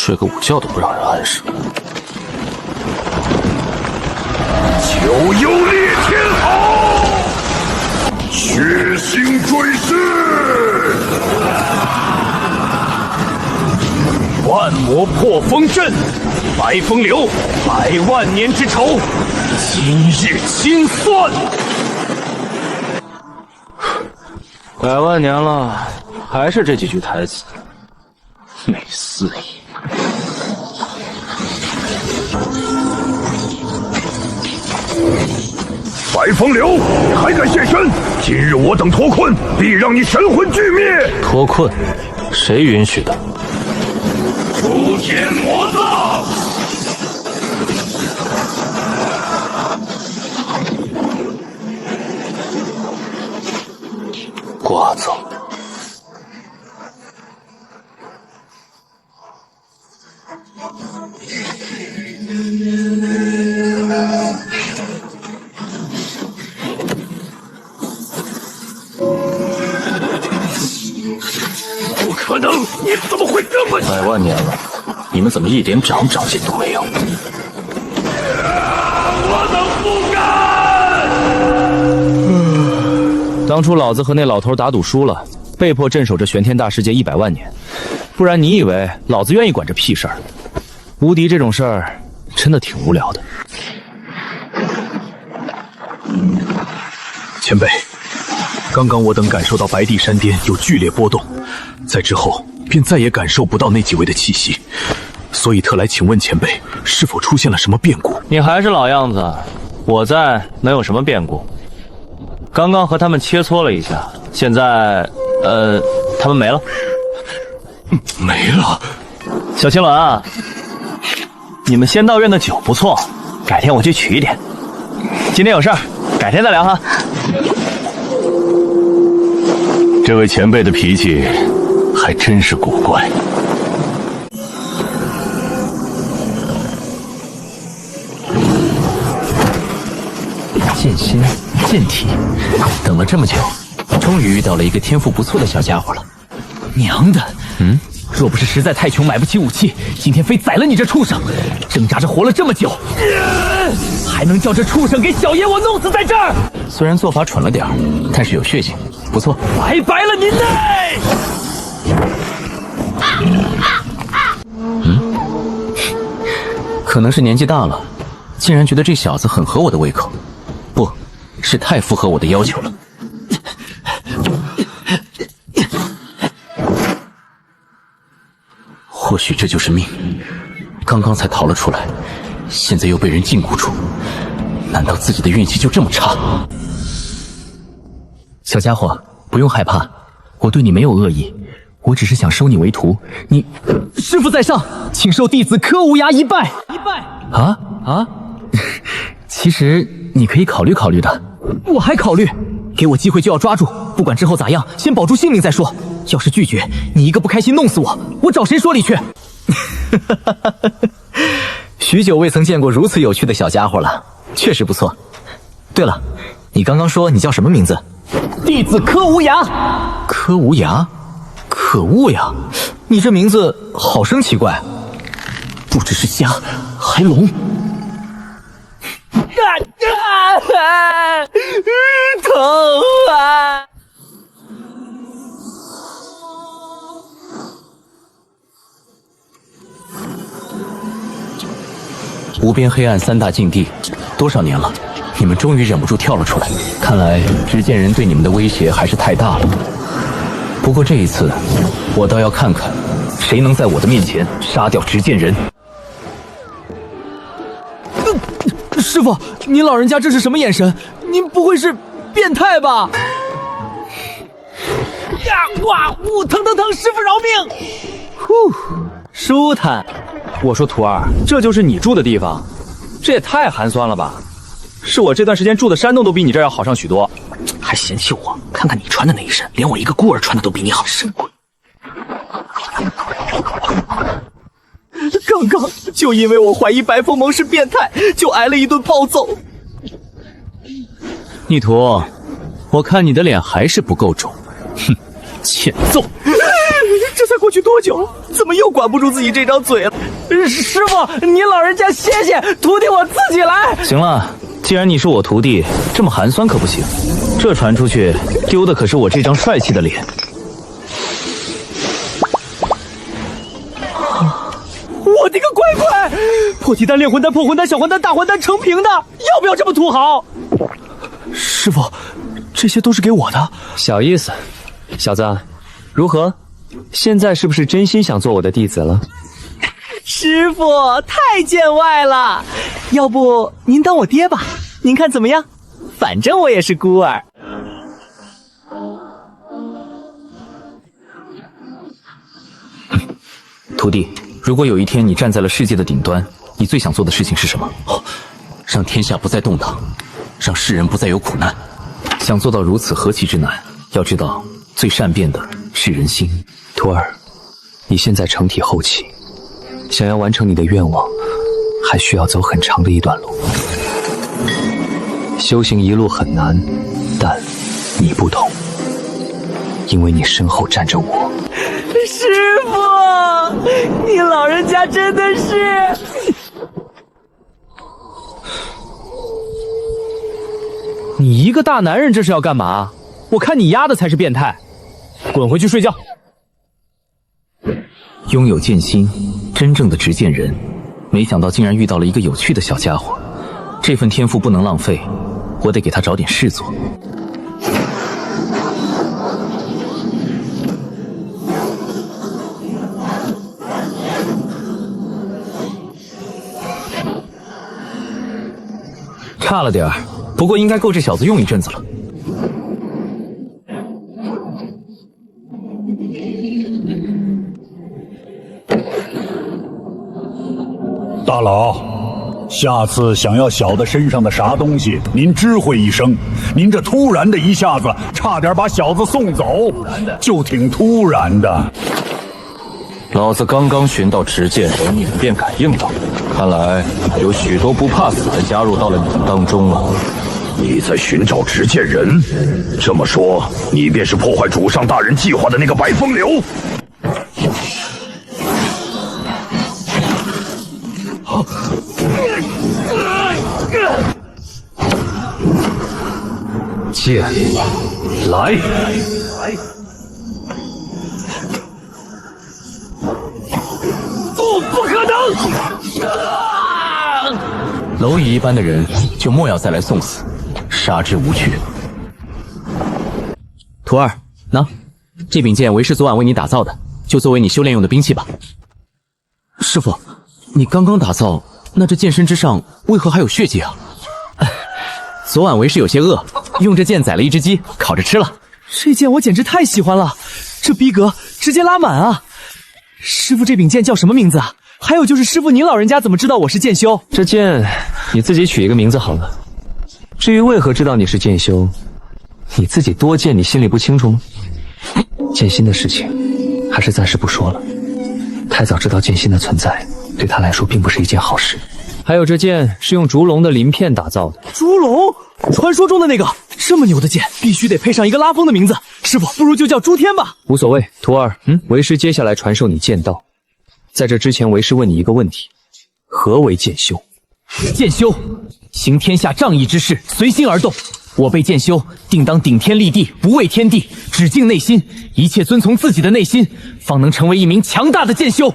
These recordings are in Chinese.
睡个午觉都不让人安生。九幽烈天好，血腥追噬，万魔破风阵，白风流，100万年之仇，今日清算。100万年了，还是这几句台词，没肆意。白风流，你还敢现身？今日我等脱困，必让你神魂俱灭！脱困，谁允许的？出天魔藏！瓜子。不可能！你怎么会这么？100万年了，你们怎么一点长进都没有？我等不敢！当初老子和那老头打赌输了，被迫镇守这玄天大世界100万年，不然你以为老子愿意管这屁事儿？无敌这种事儿真的挺无聊的。前辈，刚刚我等感受到白帝山巅有剧烈波动，在之后便再也感受不到那几位的气息，所以特来请问前辈，是否出现了什么变故？你还是老样子，我在能有什么变故？刚刚和他们切磋了一下，现在他们没了。没了。小青鸾啊，你们仙道院的酒不错，改天我去取一点。今天有事儿，改天再聊哈。这位前辈的脾气还真是古怪。剑心、剑体，等了这么久，终于遇到了一个天赋不错的小家伙了。娘的，若不是实在太穷买不起武器，今天非宰了你这畜生！挣扎着活了这么久，还能叫这畜生给小爷我弄死在这儿？虽然做法蠢了点儿，但是有血性，不错。拜拜了您嘞！可能是年纪大了，竟然觉得这小子很合我的胃口，不是太符合我的要求了。或许这就是命，刚刚才逃了出来，现在又被人禁锢住，难道自己的运气就这么差？小家伙，不用害怕，我对你没有恶意，我只是想收你为徒。你，师父在上，请受弟子柯无涯一拜。其实你可以考虑考虑的。我还考虑，给我机会就要抓住，不管之后咋样，先保住性命再说。要是拒绝，你一个不开心弄死我，我找谁说理去？许久未曾见过如此有趣的小家伙了，确实不错。对了，你刚刚说你叫什么名字？弟子柯无涯。柯无涯？可恶呀！你这名字好生奇怪，不只是虾，还龙。疼啊！无边黑暗3大禁地，多少年了，你们终于忍不住跳了出来。看来执剑人对你们的威胁还是太大了。不过这一次，我倒要看看，谁能在我的面前杀掉执剑人。师傅，您老人家这是什么眼神？您不会是变态吧？哇！疼！师傅饶命！舒坦。我说徒儿，这就是你住的地方，这也太寒酸了吧！是我这段时间住的山洞都比你这儿要好上许多，还嫌弃我？看看你穿的那一身，连我一个孤儿穿的都比你好。神鬼！刚刚就因为我怀疑白凤萌是变态，就挨了一顿暴揍。逆徒，我看你的脸还是不够肿，欠揍！这才怪过去多久，怎么又管不住自己这张嘴了？师傅，您老人家谢谢，徒弟我自己来。行了，既然你是我徒弟，这么寒酸可不行。这传出去，丢的可是我这张帅气的脸。我的个乖乖！破体丹、炼魂丹、破魂丹、小魂丹、大魂丹成瓶的，要不要这么土豪？师傅，这些都是给我的。小意思，小子，如何？现在是不是真心想做我的弟子了？师傅太见外了，要不您当我爹吧？您看怎么样？反正我也是孤儿。徒弟，如果有一天你站在了世界的顶端，你最想做的事情是什么？让天下不再动荡，让世人不再有苦难。想做到如此何其之难？要知道，最善变的是人心。徒儿，你现在成体后期，想要完成你的愿望，还需要走很长的一段路。修行一路很难，但你不同，因为你身后站着我。师傅，你老人家真的是……你一个大男人这是要干嘛？我看你丫的才是变态，滚回去睡觉。拥有剑心，真正的执剑人，没想到竟然遇到了一个有趣的小家伙。这份天赋不能浪费，我得给他找点事做。差了点儿，不过应该够这小子用一阵子了。大佬，下次想要小的身上的啥东西，您知会一声。您这突然的一下子，差点把小子送走，就挺突然的。老子刚刚寻到执剑人，你们便敢硬道，看来有许多不怕死的加入到了你们当中了。你在寻找执剑人？这么说，你便是破坏主上大人计划的那个白风流？剑来！不可能！蝼蚁一般的人就莫要再来送死，杀之无趣。徒儿，喏，这柄剑为师昨晚为你打造的，就作为你修炼用的兵器吧。师傅，你刚刚打造，那这剑身之上为何还有血迹啊？昨晚为师有些饿，用这剑宰了一只鸡，烤着吃了。这剑我简直太喜欢了，这逼格直接拉满啊！师傅，这柄剑叫什么名字啊？还有就是师傅您老人家怎么知道我是剑修？这剑你自己取一个名字好了。至于为何知道你是剑修，你自己多剑你心里不清楚吗？剑心的事情还是暂时不说了，太早知道剑心的存在对他来说并不是一件好事。还有这剑是用烛龙的鳞片打造的。烛龙，传说中的那个，这么牛的剑必须得配上一个拉风的名字。师傅，不如就叫诸天吧。无所谓，徒儿，为师接下来传授你剑道。在这之前，为师问你一个问题：何为剑修？剑修，行天下仗义之事，随心而动。我辈剑修，定当顶天立地，不畏天地，只敬内心，一切遵从自己的内心，方能成为一名强大的剑修。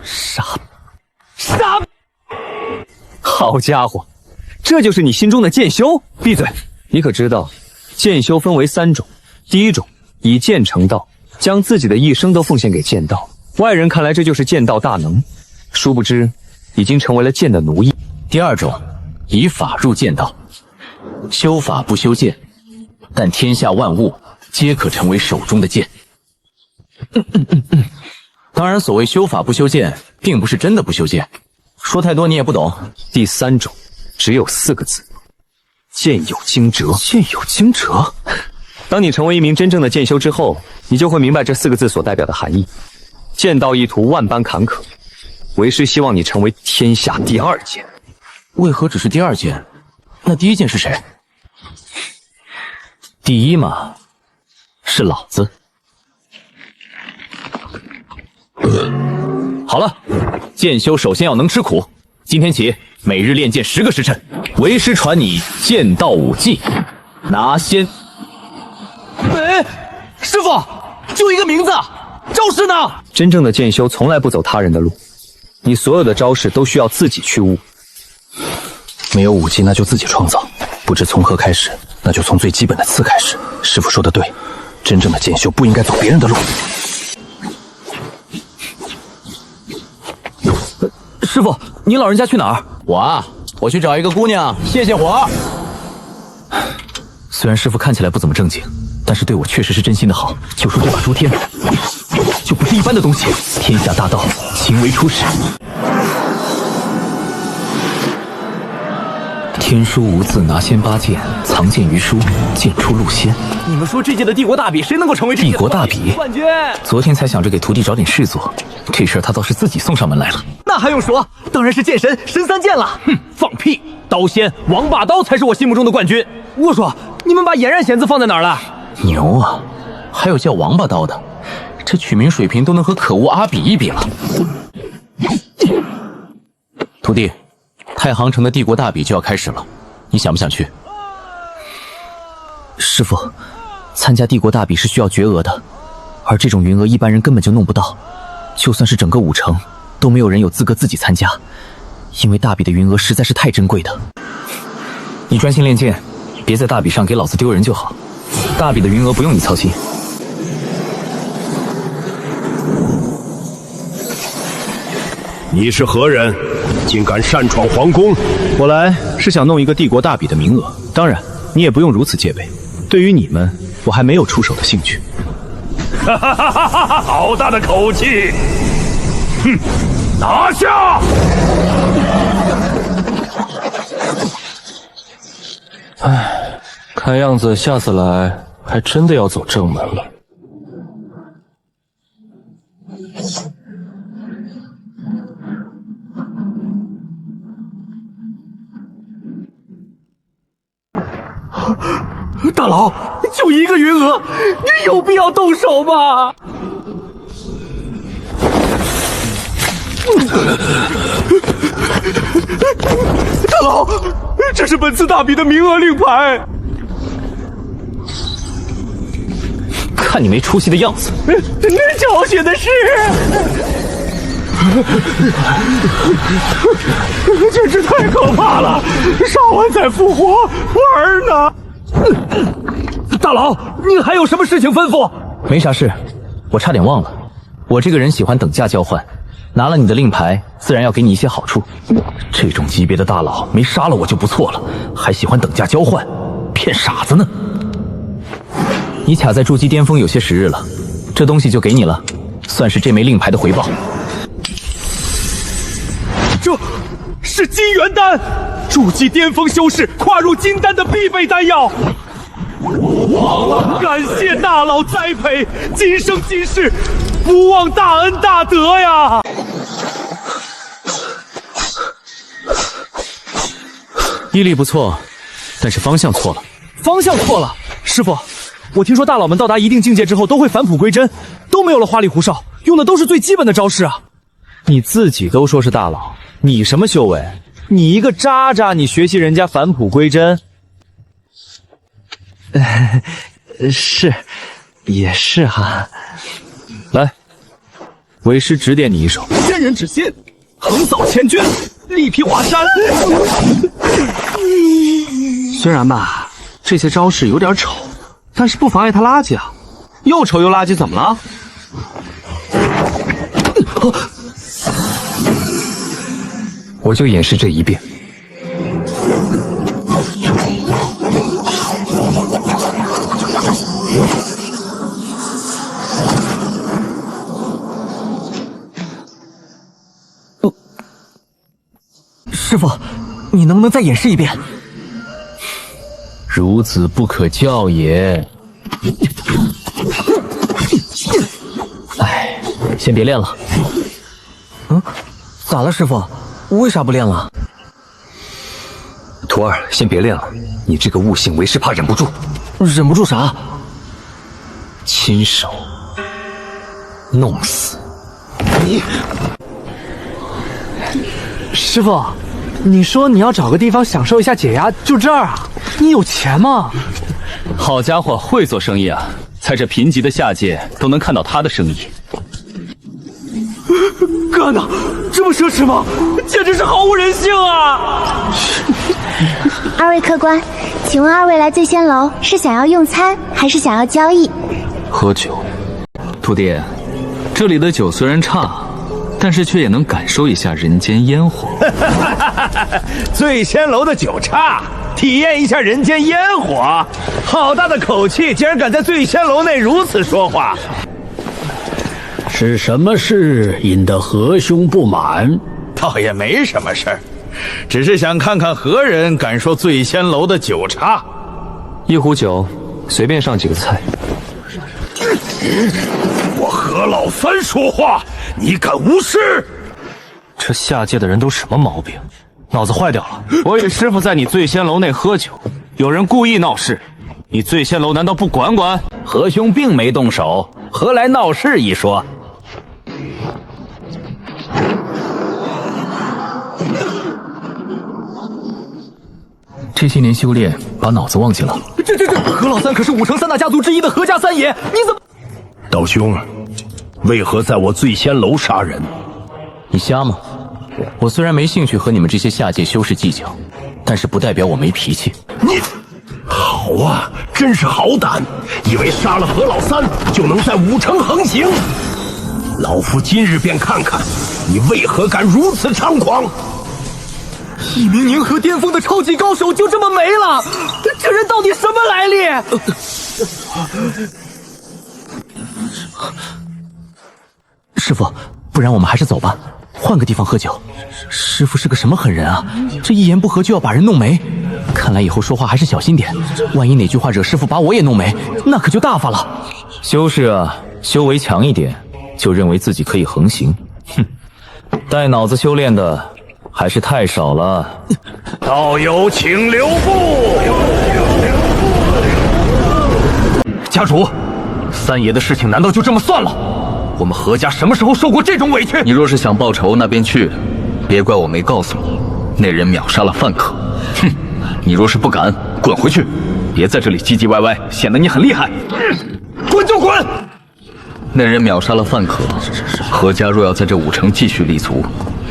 傻，好家伙，这就是你心中的剑修？闭嘴！你可知道，剑修分为3种。第一种，以剑成道，将自己的一生都奉献给剑道。外人看来这就是剑道大能，殊不知已经成为了剑的奴役。第二种，以法入剑道，修法不修剑，但天下万物皆可成为手中的剑。当然，所谓修法不修剑，并不是真的不修剑，说太多你也不懂。第3种，只有4个字：剑有惊蛰。剑有惊蛰。当你成为一名真正的剑修之后，你就会明白这4个字所代表的含义。剑道一途万般坎坷，为师希望你成为天下第2剑。为何只是第2剑？那第1剑是谁？第一嘛，是老子。好了，剑修首先要能吃苦。今天起，每日练剑10个时辰，为师传你剑道武技，拿仙。师傅，就一个名字，招式呢？真正的剑修从来不走他人的路，你所有的招式都需要自己去悟。没有武技，那就自己创造。不知从何开始，那就从最基本的刺开始。师傅说的对，真正的剑修不应该走别人的路。师傅，您老人家去哪儿？我去找一个姑娘泄泄火。虽然师傅看起来不怎么正经，但是对我确实是真心的好。就说这把诛天，就不是一般的东西。天下大道，情为初始。天书无字，拿仙八剑，藏剑于书，剑出路仙。你们说这届的帝国大比谁能够成为帝国大比冠军？昨天才想着给徒弟找点事做，这事儿他倒是自己送上门来了。那还用说？当然是剑神神三剑了。哼，放屁！刀仙王霸刀才是我心目中的冠军。我说，你们把俨然仙字放在哪儿了？牛啊！还有叫王八刀的，这取名水平都能和可恶阿比一比了。徒弟，太行城的帝国大比就要开始了，你想不想去？师傅，参加帝国大比是需要绝额的，而这种云额一般人根本就弄不到，就算是整个武城都没有人有资格自己参加，因为大比的云额实在是太珍贵的。你专心练剑，别在大比上给老子丢人就好。大比的云额不用你操心。你是何人？竟敢擅闯皇宫？我来是想弄一个帝国大比的名额，当然你也不用如此戒备。对于你们，我还没有出手的兴趣。哈哈哈哈哈！好大的口气！哼，拿下！唉，看样子下次来还真的要走正门了。大佬，就一个云额，你有必要动手吗？大佬，这是本次大比的名额令牌。看你没出息的样子，那教训的是，简直太可怕了！烧完再复活，玩呢？大佬，您还有什么事情吩咐？没啥事，我差点忘了，我这个人喜欢等价交换，拿了你的令牌，自然要给你一些好处。这种级别的大佬，没杀了我就不错了，还喜欢等价交换，骗傻子呢。你卡在筑基巅峰有些时日了，这东西就给你了，算是这枚令牌的回报。这是金元丹，筑基巅峰修士跨入金丹的必备丹药。感谢大佬栽培，今生今世不忘大恩大德呀！毅力不错，但是方向错了。方向错了，师傅，我听说大佬们到达一定境界之后都会返璞归真，都没有了花里胡哨，用的都是最基本的招式啊。你自己都说是大佬，你什么修为？你一个渣渣，你学习人家返璞归真？是，也是哈。来，为师指点你一手。仙人指仙，横扫千军，力劈华山。虽然吧，这些招式有点丑，但是不妨碍他垃圾啊。又丑又垃圾怎么了？我就演示这一遍。师傅，你能不能再演示一遍？孺子不可教也。哎，先别练了。咋了，师傅？为啥不练了？徒儿，先别练了，你这个悟性，为师怕忍不住。忍不住啥？亲手弄死你，师傅，你说你要找个地方享受一下解压，就这儿啊？你有钱吗？好家伙，会做生意啊！在这贫瘠的下界都能看到他的生意。哥呢？这么奢侈吗？简直是毫无人性啊！二位客官，请问二位来醉仙楼是想要用餐，还是想要交易？喝酒。徒弟，这里的酒虽然差，但是却也能感受一下人间烟火。醉仙楼的酒差，体验一下人间烟火。好大的口气，竟然敢在醉仙楼内如此说话！是什么事引得何兄不满？倒也没什么事儿，只是想看看何人敢说醉仙楼的酒差。一壶酒，随便上几个菜。我何老三说话，你敢无视？这下界的人都什么毛病？脑子坏掉了！我与师傅在你醉仙楼内喝酒，有人故意闹事，你醉仙楼难道不管管？何兄并没动手，何来闹事一说？这些年修炼，把脑子忘记了。这，何老三可是武城三大家族之一的何家三爷，你怎么？道兄，为何在我醉仙楼杀人？你瞎吗？我虽然没兴趣和你们这些下界修士计较，但是不代表我没脾气。你，好啊，真是好胆！以为杀了何老三就能在武城横行？老夫今日便看看你为何敢如此猖狂！一名宁河巅峰的超级高手就这么没了，这人到底什么来历？师傅，不然我们还是走吧，换个地方喝酒。师傅是个什么狠人啊？这一言不合就要把人弄没。看来以后说话还是小心点，万一哪句话惹师傅把我也弄没，那可就大发了。修士啊，修为强一点，就认为自己可以横行。哼，带脑子修炼的还是太少了。道友请留步。家主，三爷的事情难道就这么算了？我们何家什么时候受过这种委屈？你若是想报仇，那便去，别怪我没告诉你，那人秒杀了范可。哼，你若是不敢，滚回去，别在这里唧唧歪歪，显得你很厉害。滚就滚！那人秒杀了范可，何家若要在这武城继续立足，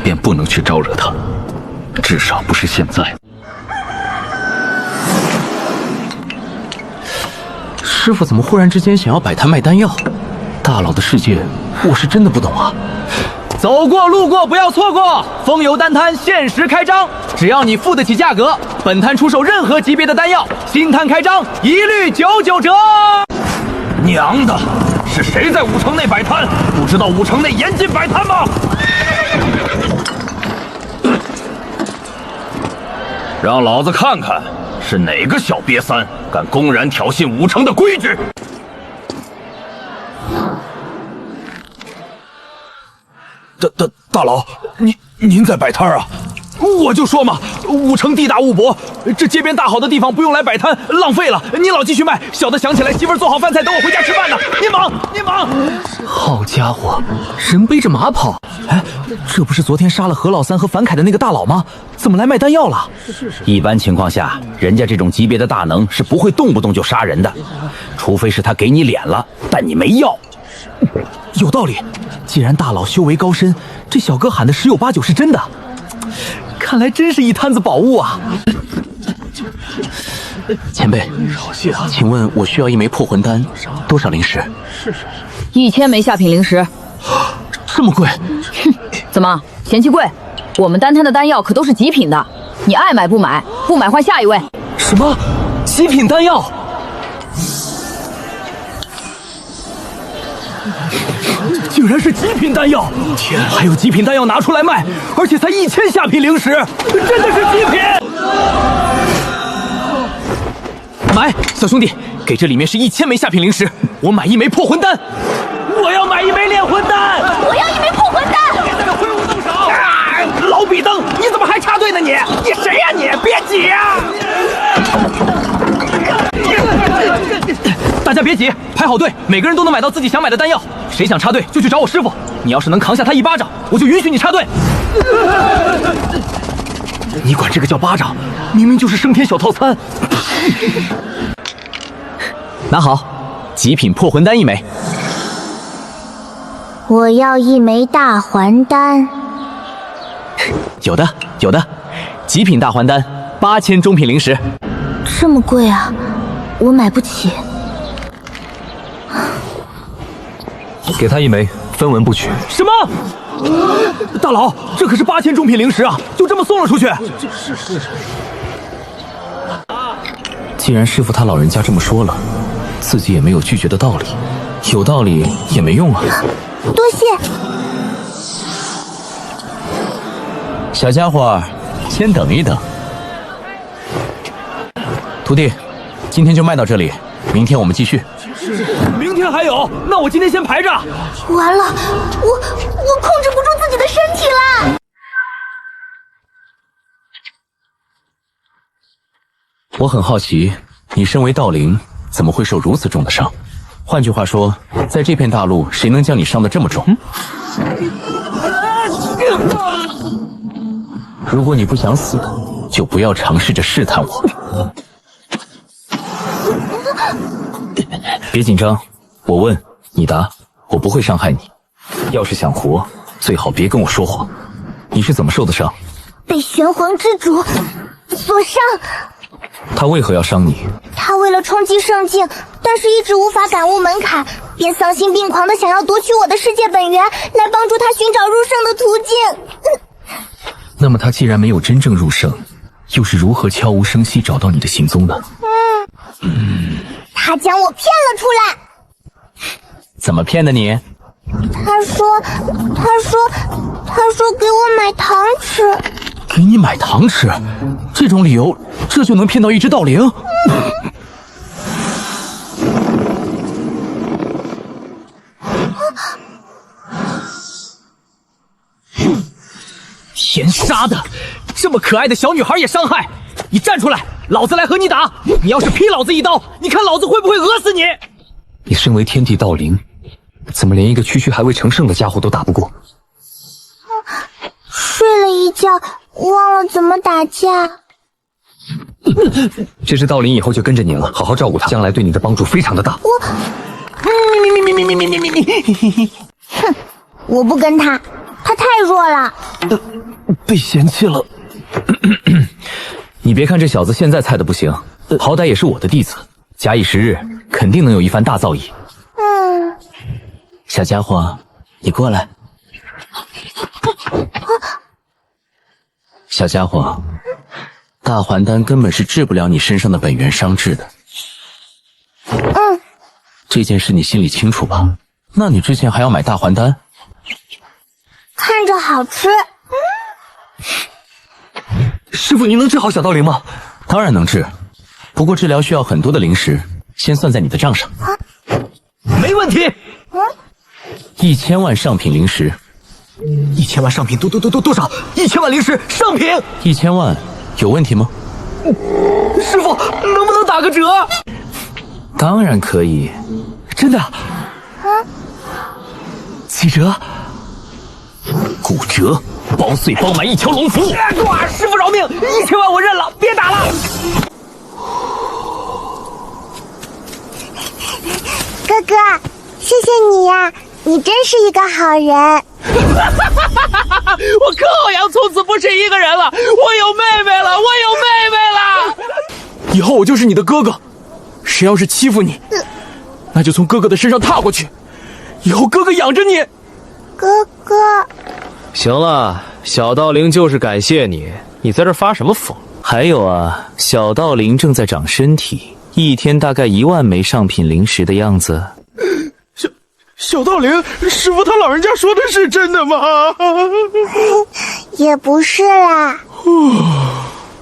便不能去招惹他，至少不是现在。师傅怎么忽然之间想要摆摊卖丹药？大佬的世界，我是真的不懂啊！走过路过不要错过，风游丹摊限时开张，只要你付得起价格，本摊出售任何级别的丹药，新摊开张一律99折。娘的，是谁在武城内摆摊？不知道武城内严禁摆摊吗？让老子看看，是哪个小瘪三敢公然挑衅武城的规矩！大佬，您在摆摊啊？我就说嘛，武城地大物博，这街边大好的地方不用来摆摊，浪费了。您老继续卖，小的想起来媳妇儿做好饭菜等我回家吃饭呢。您忙！好家伙，人背着马跑！哎，这不是昨天杀了何老三和樊凯的那个大佬吗？怎么来卖丹药了？一般情况下，人家这种级别的大能是不会动不动就杀人的，除非是他给你脸了，但你没要。有道理，既然大佬修为高深，这小哥喊的10有8九是真的。看来真是一摊子宝物啊！前辈，请问我需要一枚破魂丹，多少灵石？1000枚下品灵石。这么贵？哼，怎么嫌弃贵？我们丹摊的丹药可都是极品的，你爱买不买？不买换下一位。什么？极品丹药？竟然是极品丹药！天，还有极品丹药拿出来卖，而且才1000下品灵石，真的是极品！买，小兄弟，给这里面是1000枚下品灵石，我买1枚破魂丹。我要买1枚炼魂丹。我要1枚破魂丹。别在这挥舞动手！老比登，你怎么还插队呢？你谁呀？你别挤呀！大家别急，排好队，每个人都能买到自己想买的丹药。谁想插队就去找我师傅。你要是能扛下他一巴掌，我就允许你插队。你管这个叫巴掌？明明就是升天小套餐。拿好，极品破魂丹1枚。我要1枚大还丹。有的，有的，极品大还丹，8000中品灵石。这么贵啊，我买不起。给他1枚，分文不取。什么？大佬，这可是8000中品灵石啊，就这么送了出去？既然师傅他老人家这么说了，自己也没有拒绝的道理，有道理也没用啊。多谢。小家伙，先等一等。徒弟，今天就卖到这里，明天我们继续。明天还有？那我今天先排着。完了，我控制不住自己的身体了。我很好奇，你身为道灵，怎么会受如此重的伤？换句话说，在这片大陆，谁能将你伤得这么重？如果你不想死，就不要尝试着试探我。别紧张，我问你答，我不会伤害你。要是想活，最好别跟我说谎。你是怎么受的伤？被玄黄之主所伤。他为何要伤你？他为了冲击圣境，但是一直无法感悟门槛，便丧心病狂的想要夺取我的世界本源，来帮助他寻找入圣的途径。那么他既然没有真正入圣，又是如何悄无声息找到你的行踪的？他将我骗了出来。怎么骗的你？他说给我买糖吃。给你买糖吃？这种理由，这就能骗到一只道灵？天杀的，这么可爱的小女孩也伤害！你站出来，老子来和你打！你要是劈老子一刀，你看老子会不会讹死你？你身为天地道灵，怎么连一个区区还未成圣的家伙都打不过？睡了一觉，忘了怎么打架。这只道灵以后就跟着你了，好好照顾它，将来对你的帮助非常的大。哼，我不跟他，他太弱了。被嫌弃了。你别看这小子现在菜的不行，好歹也是我的弟子，假以时日，肯定能有一番大造诣。小家伙，你过来。小家伙，大还丹根本是治不了你身上的本源伤治的。这件事你心里清楚吧？那你之前还要买大还丹？看着好吃。师傅，你能治好小道灵吗？当然能治，不过治疗需要很多的灵石，先算在你的账上。没问题。1000万上品灵石。1000万上品多少？1000万灵石上品？1000万有问题吗？师傅，能不能打个折？当然可以。真的？几折？骨折，包碎包埋一条龙服务。哇！师傅饶命！1000万我认了，别打了。哥哥，谢谢你呀，你真是一个好人。我可好像从此不是一个人了，我有妹妹了，我有妹妹了。以后我就是你的哥哥，谁要是欺负你，那就从哥哥的身上踏过去，以后哥哥养着你。哥哥，行了，小道灵就是感谢你，你在这发什么疯？还有啊，小道灵正在长身体，一天大概1万枚上品灵石的样子。小道灵，师傅他老人家说的是真的吗？也不是啦，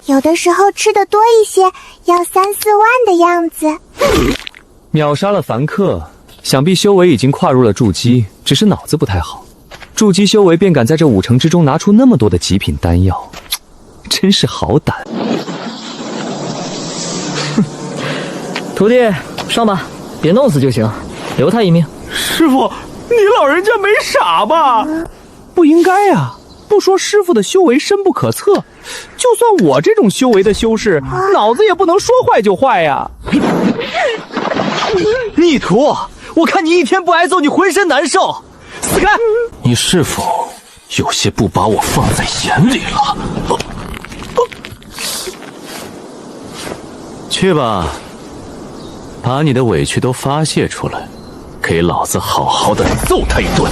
有的时候吃的多一些，要3-4万的样子。秒杀了凡客，想必修为已经跨入了筑基，只是脑子不太好。筑基修为便敢在这5城之中拿出那么多的极品丹药，真是好胆。徒弟，上吧，别弄死就行，留他一命。师傅，你老人家没傻吧？不应该啊！不说师傅的修为深不可测，就算我这种修为的修士，脑子也不能说坏就坏呀。逆徒，我看你一天不挨揍，你浑身难受。死开！你是否有些不把我放在眼里了？去吧，把你的委屈都发泄出来，给老子好好的揍他一顿。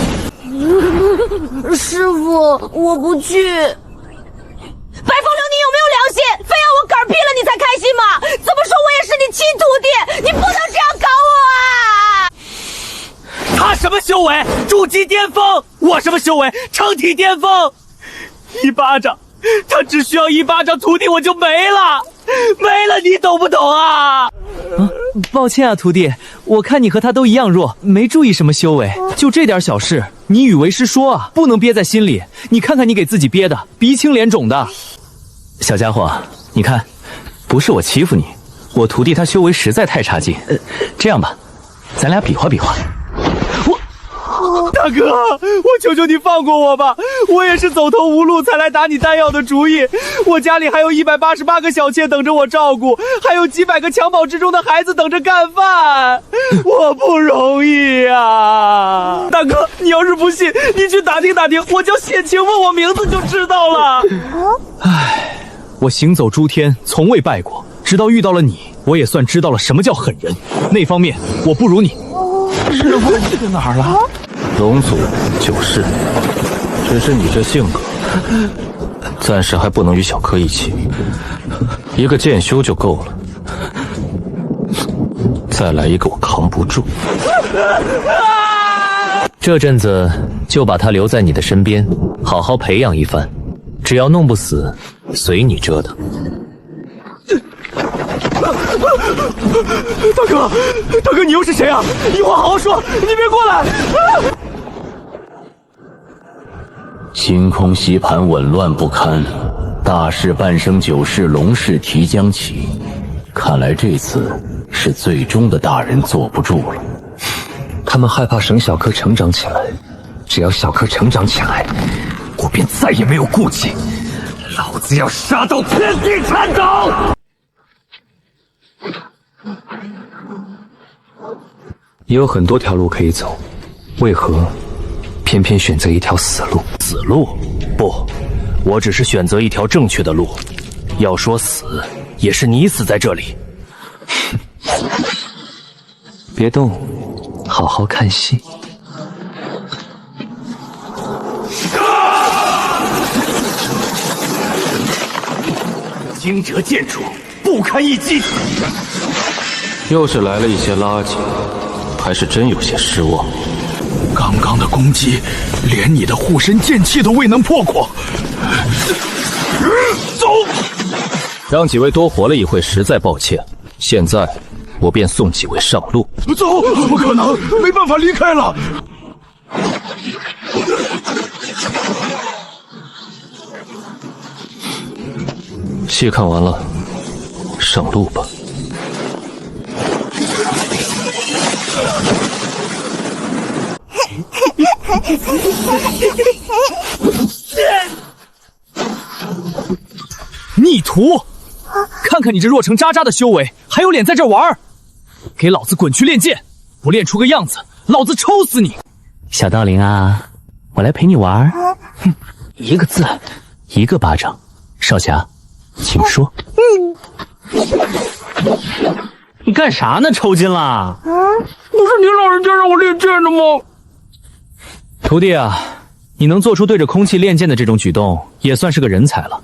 师傅，我不去。白风流，你有没有良心？非要我嗝屁了你才开心吗？怎么说我也是你亲徒弟，你不能这样搞我啊！他什么修为？筑基巅峰。我什么修为？成体巅峰。一巴掌，他只需要一巴掌，徒弟我就没了，没了，你懂不懂啊？抱歉啊，徒弟，我看你和他都一样弱，没注意什么修为，就这点小事，你与为师说啊，不能憋在心里。你看看你给自己憋的，鼻青脸肿的。小家伙，你看，不是我欺负你，我徒弟他修为实在太差劲。这样吧，咱俩比划比划。大哥，我求求你放过我吧！我也是走投无路才来打你丹药的主意。我家里还有188个小妾等着我照顾，还有几百个襁褓之中的孩子等着干饭，我不容易啊！大哥，你要是不信，你去打听打听，我叫谢晴，问我名字就知道了。唉，我行走诸天，从未败过，直到遇到了你，我也算知道了什么叫狠人。那方面，我不如你。师傅去哪儿了？龙族就是，只是你这性格，暂时还不能与小柯一起，一个剑修就够了，再来一个我扛不住。这阵子就把他留在你的身边，好好培养一番，只要弄不死，随你折腾。大哥，你又是谁啊？你话好好说，你别过来！星空西盘紊乱不堪，大事半生九世龙氏提将起，看来这次是最终的大人坐不住了。他们害怕省小柯成长起来，只要小柯成长起来，我便再也没有顾忌，老子要杀到天地颤抖！也有很多条路可以走，为何偏偏选择一条死路？死路？不，我只是选择一条正确的路。要说死，也是你死在这里。别动，好好看戏。惊蛰剑主，不堪一击。又是来了一些垃圾，还是真有些失望。刚刚的攻击，连你的护身剑气都未能破过。走！让几位多活了一会，实在抱歉。现在，我便送几位上路。走！不可能，没办法离开了。戏看完了，上路吧。逆徒，看看你这弱成渣渣的修为，还有脸在这玩？给老子滚去练剑！不练出个样子，老子抽死你！小道灵啊，我来陪你玩。哼，一个字，一个巴掌。少侠，请说。你干啥呢？抽筋啦？不是你老人家让我练剑的吗？徒弟啊，你能做出对着空气练剑的这种举动，也算是个人才了。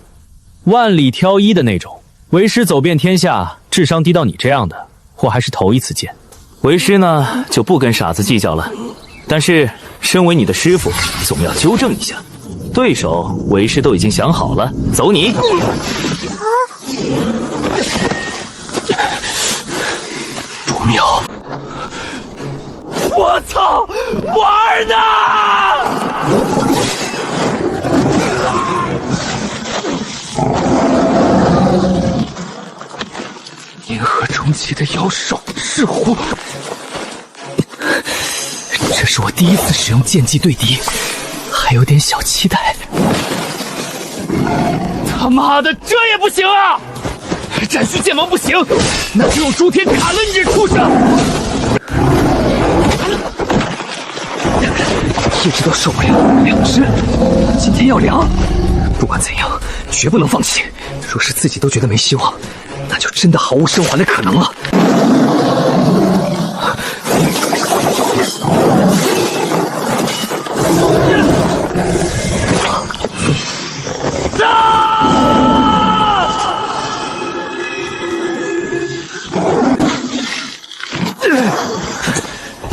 万里挑一的那种，为师走遍天下，智商低到你这样的，我还是头一次见。为师呢，就不跟傻子计较了。但是，身为你的师傅，总要纠正一下。对手，为师都已经想好了，走你！不妙！我操，玩呢！银河中极的妖兽赤狐，这是我第一次使用剑技对敌，还有点小期待。他妈的，这也不行啊！斩须剑王不行，那就用诸天卡了你这畜生！一直都受不了2只，今天要2。不管怎样，绝不能放弃。若是自己都觉得没希望，那就真的毫无生还的可能了。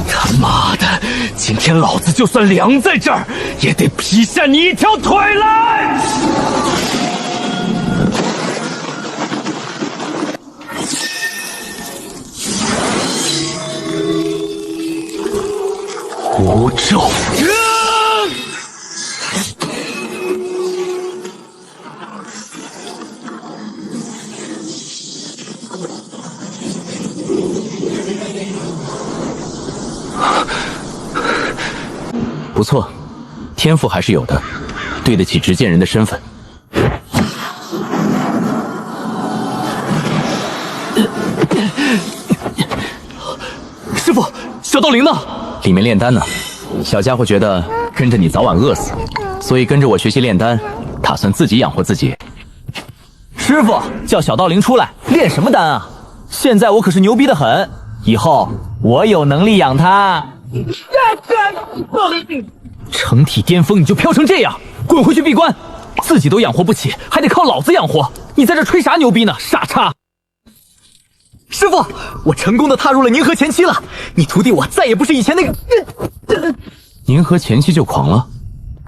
他妈的，今天老子就算凉在这儿，也得劈下你一条腿来！无咒。不错，天赋还是有的，对得起执剑人的身份。师傅，小道灵呢？里面炼丹呢。小家伙觉得跟着你早晚饿死，所以跟着我学习炼丹，打算自己养活自己。师傅，叫小道灵出来，炼什么丹啊？现在我可是牛逼的很，以后我有能力养他。成体巅峰你就飘成这样，滚回去闭关！自己都养活不起，还得靠老子养活，你在这吹啥牛逼呢，傻叉！师傅，我成功的踏入了凝河前期了，你徒弟我再也不是以前那个……凝河前期就狂了，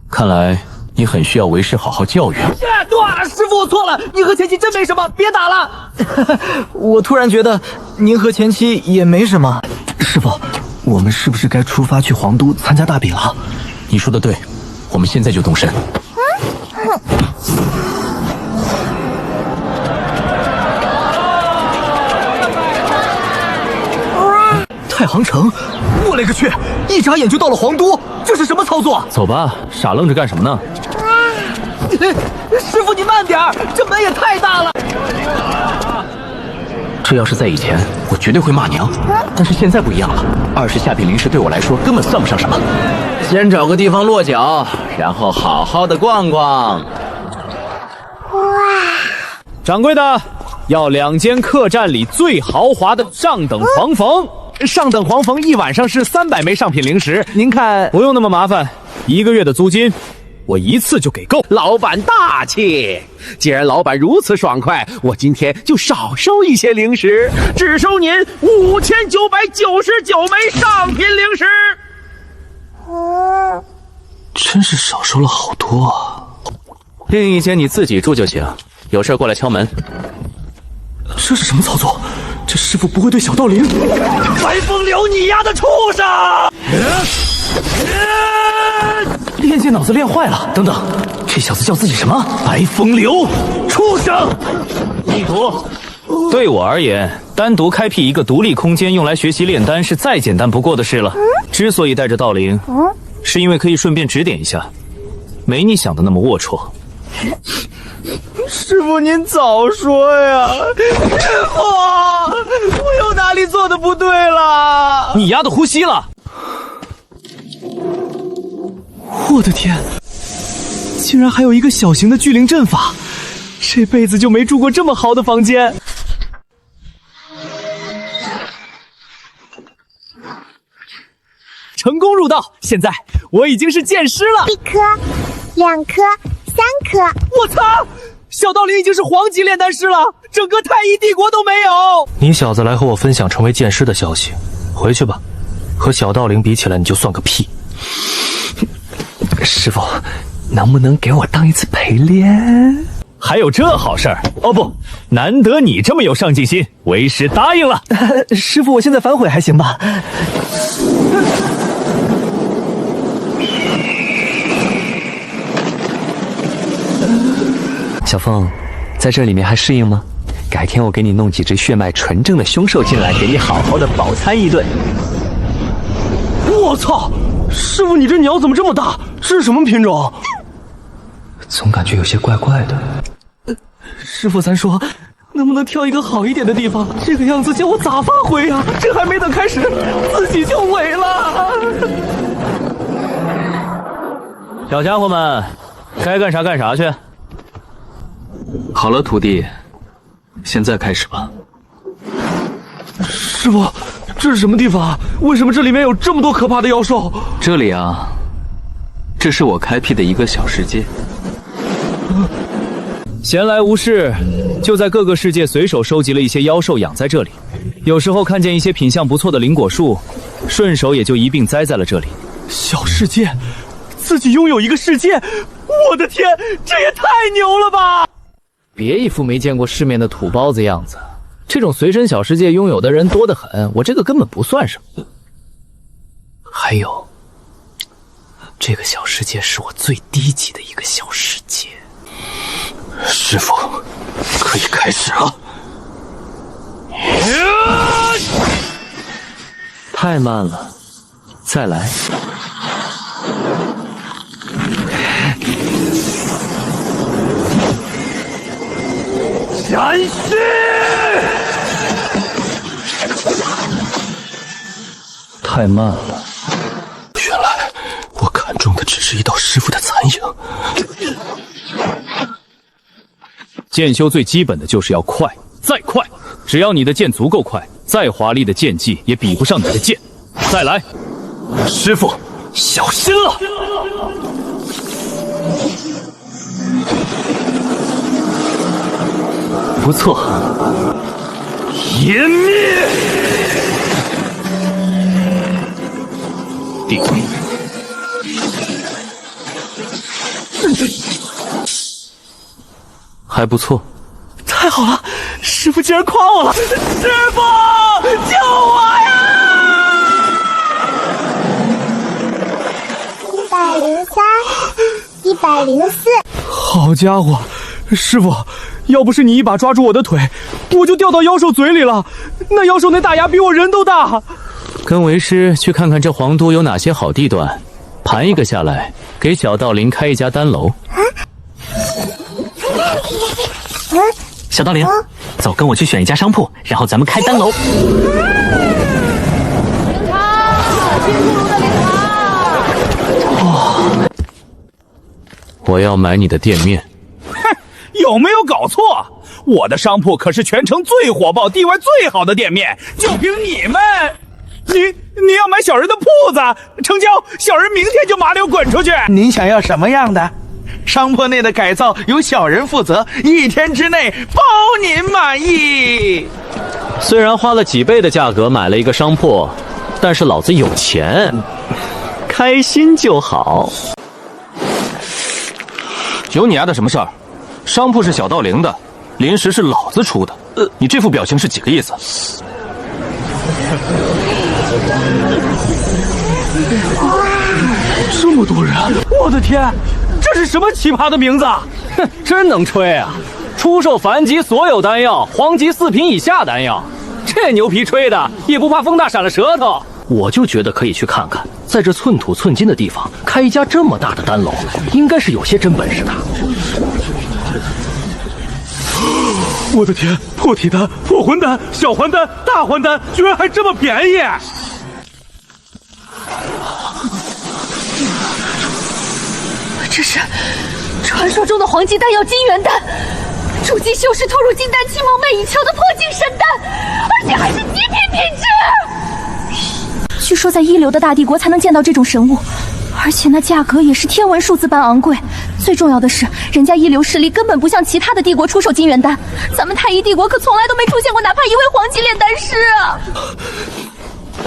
看来你很需要为师好好教育。师傅，我错了，凝河前期真没什么，别打了。我突然觉得凝河前期也没什么。师傅，我们是不是该出发去皇都参加大比了？你说的对，我们现在就动身。太行城，我勒个去！一眨眼就到了皇都，这是什么操作？走吧，傻愣着干什么呢？师傅，你慢点儿，这门也太大了。这要是在以前，我绝对会骂娘，但是现在不一样了。20下品灵石对我来说根本算不上什么。先找个地方落脚，然后好好的逛逛。掌柜的，要2间客栈里最豪华的上等黄房。上等黄房一晚上是300枚上品灵石，您看不用那么麻烦，1个月的租金我一次就给够。老板大气，既然老板如此爽快，我今天就少收一些灵石，只收您5999枚上品灵石。真是少收了好多啊！另一间你自己住就行，有事过来敲门。这是什么操作？这师傅不会对小道灵……白风流，你丫的畜生！炼剑脑子练坏了。等等，这小子叫自己什么？白风流，畜生！地图。对我而言，单独开辟一个独立空间用来学习炼丹是再简单不过的事了。之所以带着道灵，是因为可以顺便指点一下，没你想的那么龌龊。师傅，您早说呀！师傅，我有哪里做的不对了？你丫的呼吸了！我的天，竟然还有一个小型的聚灵阵法，这辈子就没住过这么豪的房间。成功入道，现在我已经是剑师了。1颗、2颗、3颗，我操！小道灵已经是皇级炼丹师了，整个太一帝国都没有。你小子来和我分享成为剑师的消息，回去吧。和小道灵比起来，你就算个屁。师傅，能不能给我当一次陪练？还有这好事儿？哦不，难得你这么有上进心，为师答应了。师傅，我现在反悔还行吧？小凤，在这里面还适应吗？改天我给你弄几只血脉纯正的凶兽进来，给你好好的饱餐一顿。我操！师傅，你这鸟怎么这么大？是什么品种？总感觉有些怪怪的。师傅，咱说，能不能挑一个好一点的地方？这个样子叫我咋发挥呀？这还没等开始，自己就萎了。小家伙们，该干啥干啥去。好了，徒弟，现在开始吧。师傅，这是什么地方？为什么这里面有这么多可怕的妖兽？这里啊，这是我开辟的一个小世界。闲来无事，就在各个世界随手收集了一些妖兽养在这里。有时候看见一些品相不错的灵果树，顺手也就一并栽在了这里。小世界，自己拥有一个世界，我的天，这也太牛了吧！别一副没见过世面的土包子样子，这种随身小世界拥有的人多得很，我这个根本不算什么。还有，这个小世界是我最低级的一个小世界。师傅，可以开始了。太慢了，再来。禅师，太慢了。原来我看中的只是一道师傅的残影。剑修最基本的就是要快，再快。只要你的剑足够快，再华丽的剑技也比不上你的剑。再来，师傅，小心了！不错，湮灭！定。还不错，太好了！师傅竟然夸我了！师傅，救我呀！103、104。好家伙，师傅，要不是你一把抓住我的腿，我就掉到妖兽嘴里了。那妖兽那大牙比我人都大。跟为师去看看这皇都有哪些好地段，盘一个下来，给小道林开一家丹楼。小道林，走，跟我去选一家商铺，然后咱们开丹楼。我要买你的店面。哼，有没有搞错？我的商铺可是全城最火爆、地位最好的店面，就凭你们，你要买小人的铺子，成交，小人明天就麻溜滚出去。您想要什么样的？商铺内的改造由小人负责，1天之内包您满意。虽然花了几倍的价格买了一个商铺，但是老子有钱，开心就好。有你丫的什么事儿？商铺是小道灵的，临时是老子出的。你这副表情是几个意思？这么多人，我的天，这是什么奇葩的名字？哼，真能吹啊！出售凡级所有丹药，黄级4品以下丹药，这牛皮吹的也不怕风大闪了舌头。我就觉得可以去看看，在这寸土寸金的地方开一家这么大的丹楼，应该是有些真本事的。我的天，破体丹、破魂丹、小还丹、大还丹，居然还这么便宜！这是传说中的黄级丹药金元丹，筑基修士投入金丹期梦寐以求的破境神丹，而且还是极品品质。据说在一流的大帝国才能见到这种神物，而且那价格也是天文数字般昂贵。最重要的是，人家一流势力根本不像其他的帝国出售金元丹，咱们太一帝国可从来都没出现过哪怕一位黄级炼丹师啊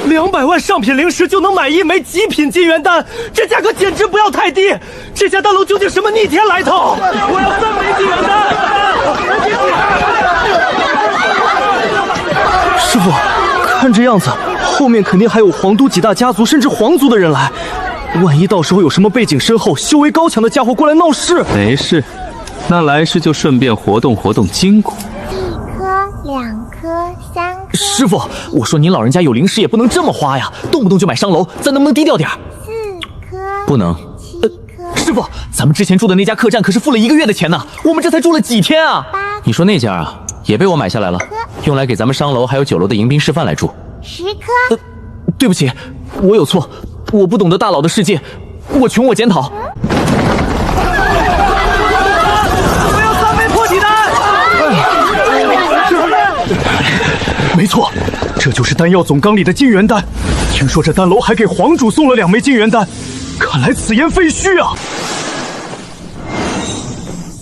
！200万上品灵石就能买1枚极品金元丹，这价格简直不要太低！这家丹楼究竟什么逆天来头？我要3枚金元丹！师傅，看这样子，后面肯定还有皇都几大家族甚至皇族的人来。万一到时候有什么背景深厚、修为高强的家伙过来闹事，没事，那来世就顺便活动活动筋骨。1颗、2颗、3颗。师傅，我说您老人家有灵石也不能这么花呀，动不动就买商楼，咱能不能低调点？不能。师傅，咱们之前住的那家客栈可是付了1个月的钱呢，我们这才住了几天啊！你说那家啊，也被我买下来了，用来给咱们商楼还有酒楼的迎宾示范来住。10颗。对不起，我有错，我不懂得大佬的世界，我穷我检讨。我要3枚破体丹！没错，这就是丹药总纲里的金元丹。听说这丹楼还给皇主送了2枚金元丹，看来此言非虚啊！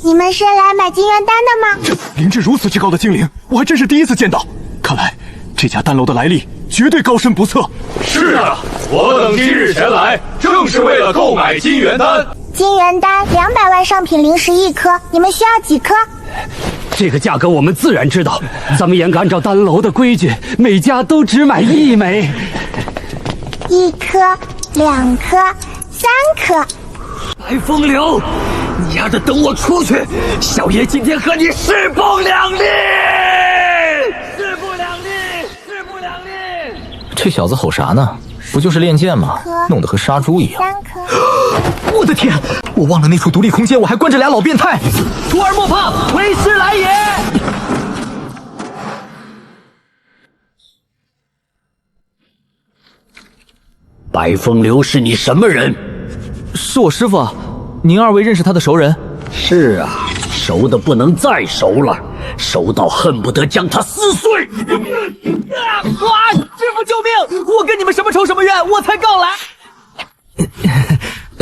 你们是来买金元丹的吗？灵智如此之高的精灵，我还真是第一次见到。看来这家丹楼的来历绝对高深不测。是啊，我等今日前来，正是为了购买金元丹。金元丹200万上品灵石1颗，你们需要几颗？这个价格我们自然知道，咱们严格按照丹楼的规矩，每家都只买1枚。1颗、2颗、3颗。白风流，你丫的等我出去！小爷今天和你势不两立！势不两立！势不两立！这小子吼啥呢？不就是练剑吗？弄得和杀猪一样。3颗。我的天，我忘了那处独立空间我还关着俩老变态。徒儿莫怕，为师来也！白风流是你什么人？是我师傅啊，您2位认识他的熟人？是啊，熟的不能再熟了，熟到恨不得将他撕碎。师傅救命！我跟你们什么仇什么怨，我才刚来。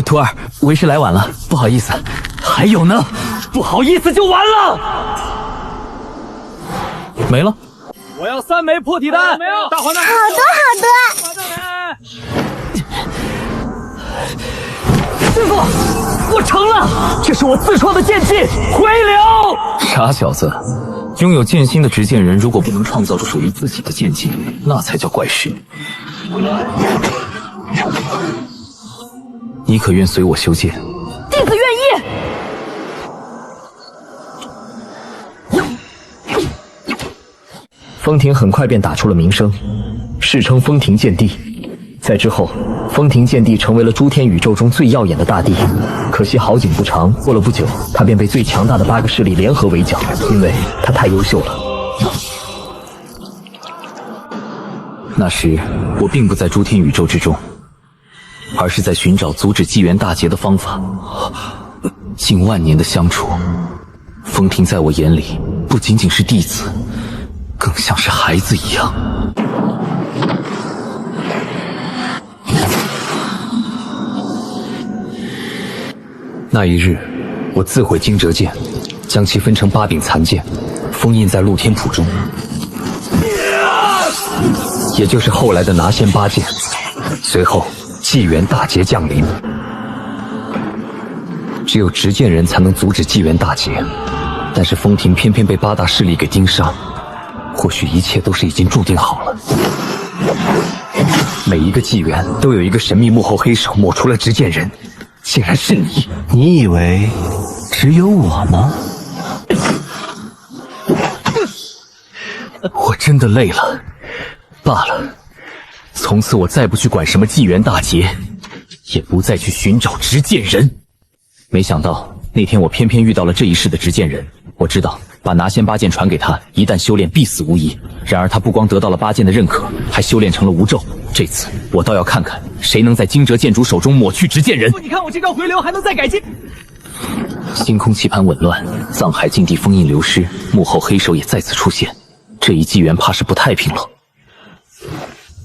徒儿，为师来晚了，不好意思。还有呢，不好意思就完了。没了。我要3枚破体丹，没有？大环呢？好多好多。师傅，我成了，这是我自创的剑气回流。傻小子，拥有剑心的执剑人，如果不能创造出属于自己的剑气，那才叫怪事。你可愿随我修剑？弟子愿意。风亭很快便打出了名声，世称风亭剑帝。在之后，风亭剑帝成为了诸天宇宙中最耀眼的大帝。可惜好景不长，过了不久，他便被最强大的8个势力联合围剿，因为他太优秀了。那时我并不在诸天宇宙之中，而是在寻找阻止纪元大劫的方法。近万年的相处，风亭在我眼里不仅仅是弟子，更像是孩子一样。那一日，我自毁惊蛰剑，将其分成8柄残剑，封印在露天谱中，也就是后来的拿仙8剑。随后，纪元大劫降临，只有执剑人才能阻止纪元大劫，但是风亭偏偏被8大势力给盯上，或许一切都是已经注定好了。每一个纪元都有一个神秘幕后黑手抹除了执剑人。竟然是你！你以为只有我吗？我真的累了，罢了。从此我再不去管什么纪元大劫，也不再去寻找执剑人。没想到那天我偏偏遇到了这一世的执剑人。我知道把拿仙8剑传给他，一旦修炼必死无疑。然而他不光得到了8剑的认可，还修炼成了无咒。这次我倒要看看谁能在惊蛰剑主手中抹去执剑人。你看我这招回流还能再改进。星空棋盘紊乱，藏海禁地封印流失，幕后黑手也再次出现。这一纪元怕是不太平了。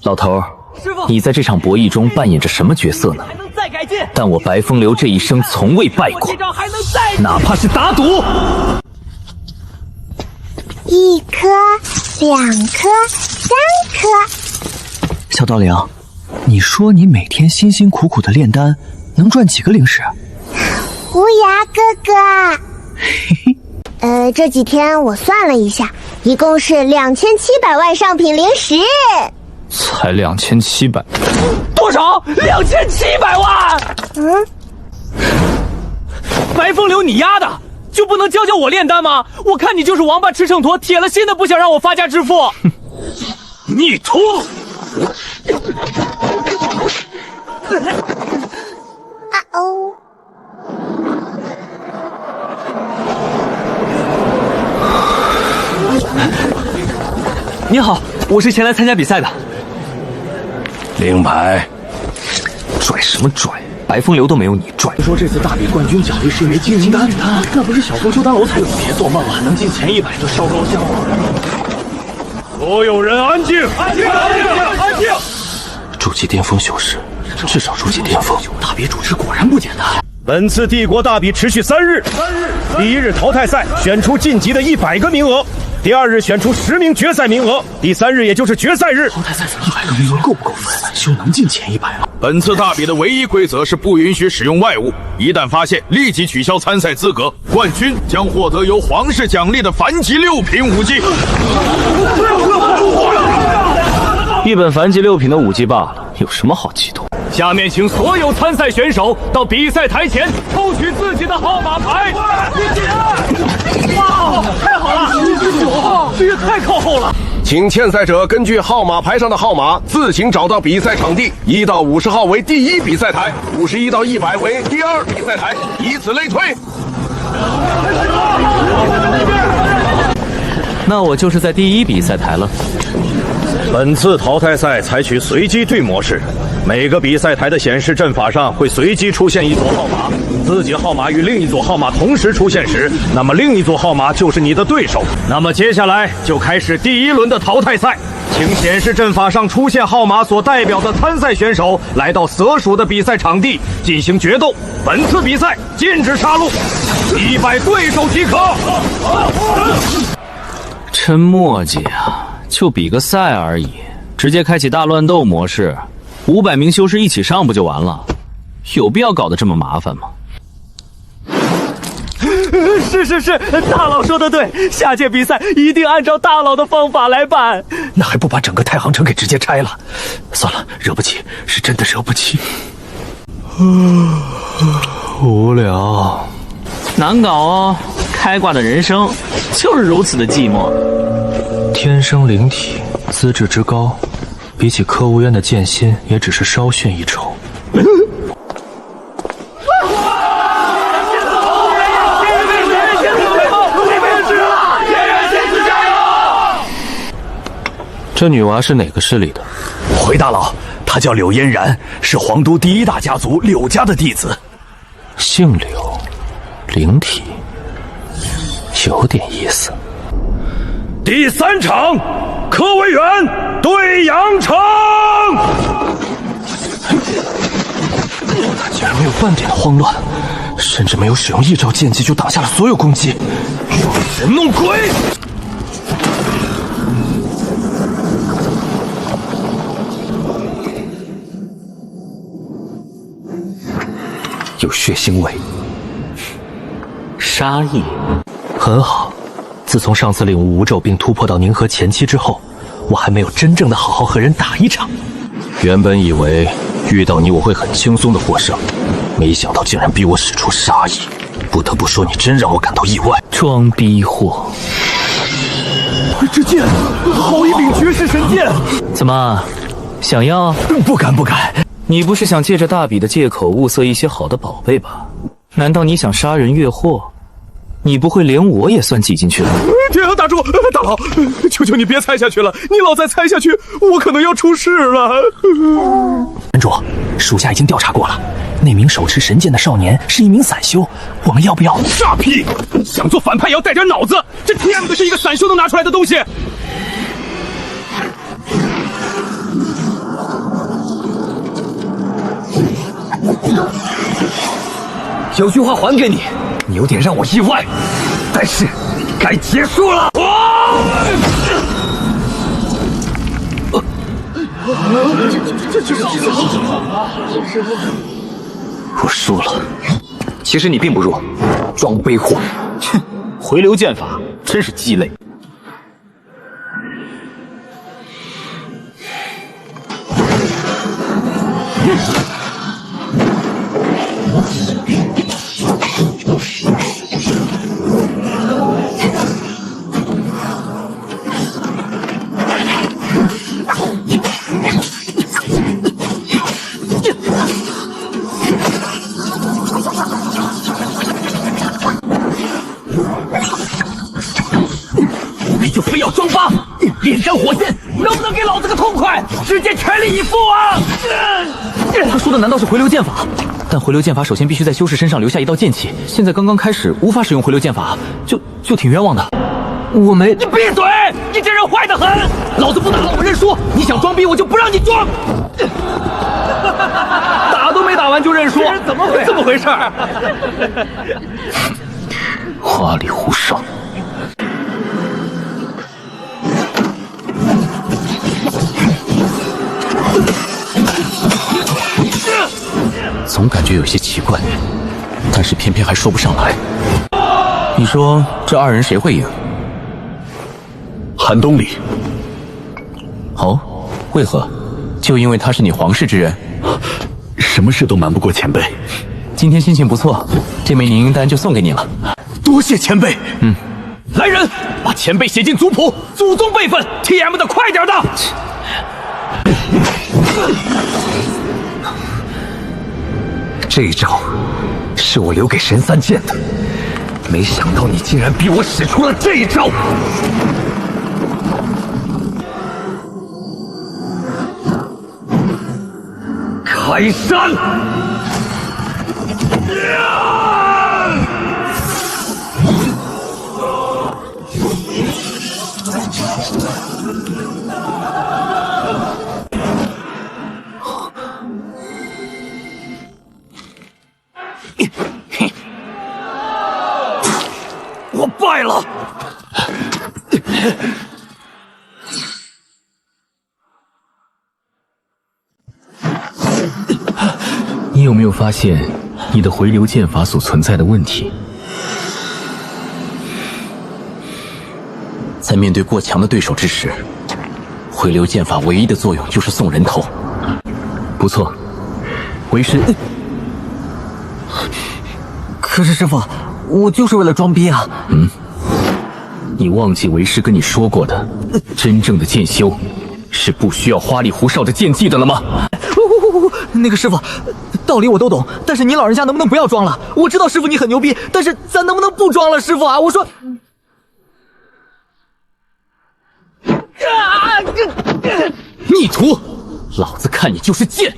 老头，你在这场博弈中扮演着什么角色呢？但我白风流这一生从未败过，哪怕是打赌。1颗、2颗、3颗。小道灵，你说你每天辛辛苦苦的炼丹，能赚几个灵石？胡牙哥哥，这几天我算了一下，一共是2700万上品灵石。才2700，多少？2700万！白风流，你丫的就不能教教我炼丹吗？我看你就是王八吃秤砣，铁了心的不想让我发家致富。逆徒！啊！哦。你好，我是前来参加比赛的。令牌。拽什么拽？白风流都没有你拽。说这次大比冠军奖励是一枚金灵丹，那不是小凤修丹楼才有？别做梦了，能进前100就烧高香了。所有人安静！安静！安静！安静！筑基巅峰修士，至少筑基巅峰。大比主持果然不简单。本次帝国大比持续3日，第1日淘汰赛选出晋级的100个名额，第2日选出10名决赛名额，第3日也就是决赛日。淘汰赛100个名额够不够分？就能进前100吗？本次大比的唯一规则是不允许使用外物，一旦发现立即取消参赛资格。冠军将获得由皇室奖励的凡级6品武技。一本凡级6品的武技罢了，有什么好激动？下面请所有参赛选手到比赛台前抽取自己的号码牌。哇，太好了！199号，这也太靠后了。请签赛者根据号码牌上的号码自行找到比赛场地，1到50号为第1比赛台，51到100为第2比赛台，以此类推。那我就是在第1比赛台了。本次淘汰赛采取随机对模式，每个比赛台的显示阵法上会随机出现一组号码，自己号码与另一组号码同时出现时，那么另一组号码就是你的对手。那么接下来就开始第1轮的淘汰赛，请显示阵法上出现号码所代表的参赛选手来到所属的比赛场地进行决斗。本次比赛禁止杀戮，击败对手即可。真磨叽啊！就比个赛而已，直接开启大乱斗模式，500名修士一起上不就完了？有必要搞得这么麻烦吗？是，大佬说的对，下届比赛一定按照大佬的方法来办。那还不把整个太行城给直接拆了？算了，惹不起，是真的惹不起。无聊，难搞哦，开挂的人生就是如此的寂寞。天生灵体，资质之高，比起柯无渊的剑心，也只是稍逊一筹。这女娃是哪个势力的？回大佬，她叫柳嫣然，是皇都第1大家族柳家的弟子。姓柳，灵体，有点意思。第3场，柯为元对杨成。他竟然没有半点的慌乱，甚至没有使用1招剑技就挡下了所有攻击。装神弄鬼！有血腥味，杀意，很好。自从上次领悟无咒并突破到凝河前期之后，我还没有真正的好好和人打一场。原本以为遇到你我会很轻松的获胜，没想到竟然逼我使出杀意。不得不说，你真让我感到意外。装逼货！这剑，好一柄绝世神剑！怎么，想要？不敢。你不是想借着大比的借口物色一些好的宝贝吧？难道你想杀人越货？你不会连我也算挤进去了？天啊，打住！大佬，求求你别猜下去了！你老再猜下去，我可能要出事了。门主，属下已经调查过了，那名手持神剑的少年是一名散修，我们要不要？傻逼！想做反派也要带点脑子，这 TM 的是一个散修能拿出来的东西。有句话还给你，你有点让我意外，但是该结束了。我输了。其实你并不弱，装杯货。哼，回流剑法真是鸡肋。直接全力以赴啊！他说的难道是回流剑法？但回流剑法首先必须在修士身上留下一道剑气，现在刚刚开始，无法使用回流剑法，就挺冤枉的。我没……你闭嘴！你这人坏得很！老子不打了，我认输！你想装逼，我就不让你装！打都没打完就认输，怎么这么回事？花里胡哨。总感觉有些奇怪，但是偏偏还说不上来。你说这二人谁会赢？韩东篱。哦，为何？就因为他是你皇室之人？什么事都瞒不过前辈。今天心情不错，这枚凝音丹就送给你了。多谢前辈。来人，把前辈写进族谱，祖宗辈分 ，TM 的快点的！这一招是我留给神三剑的，没想到你竟然逼我使出了这一招！开山！我败了。你有没有发现你的回流剑法所存在的问题？在面对过强的对手之时，回流剑法唯一的作用就是送人头。不错，为师。可是师傅，我就是为了装逼啊！你忘记为师跟你说过的，真正的剑修是不需要花里胡哨的剑技的了吗？那个师傅，道理我都懂，但是您老人家能不能不要装了？我知道师傅你很牛逼，但是咱能不能不装了，师傅啊？我说。逆徒，老子看你就是贱，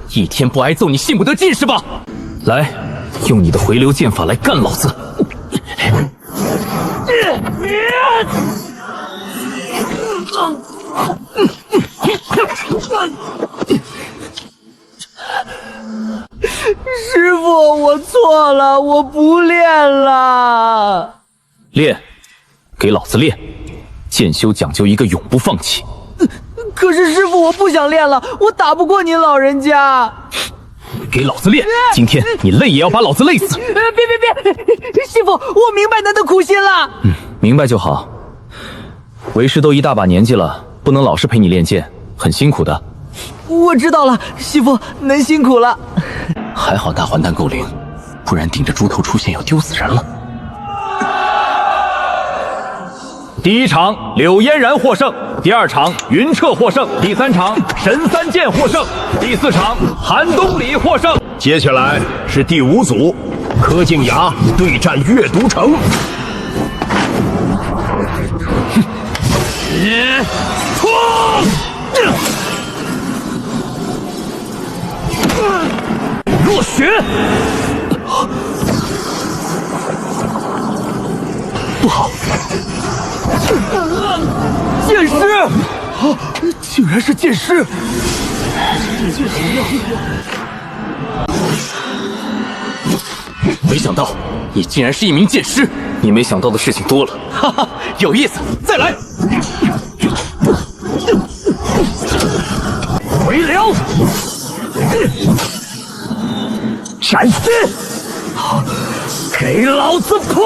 一天不挨揍你信不得进是吧？来，用你的回流剑法来干老子！师傅，我错了，我不练了。练，给老子练！剑修讲究一个永不放弃。可是师傅，我不想练了，我打不过您老人家。给老子练！今天你累也要把老子累死！别！师傅，我明白您的苦心了。明白就好。为师都一大把年纪了，不能老是陪你练剑，很辛苦的。我知道了，师傅，您辛苦了。还好大还丹够灵，不然顶着猪头出现要丢死人了。第一场柳嫣然获胜，第二场云彻获胜，第三场神三剑获胜，第四场韩东篱获胜。接下来是第5组，柯静雅对战岳独城。落雪！不好！剑师！竟然是剑师！没想到你竟然是一名剑师，你没想到的事情多了。哈哈，有意思，再来！回流！斩丝！给老子破！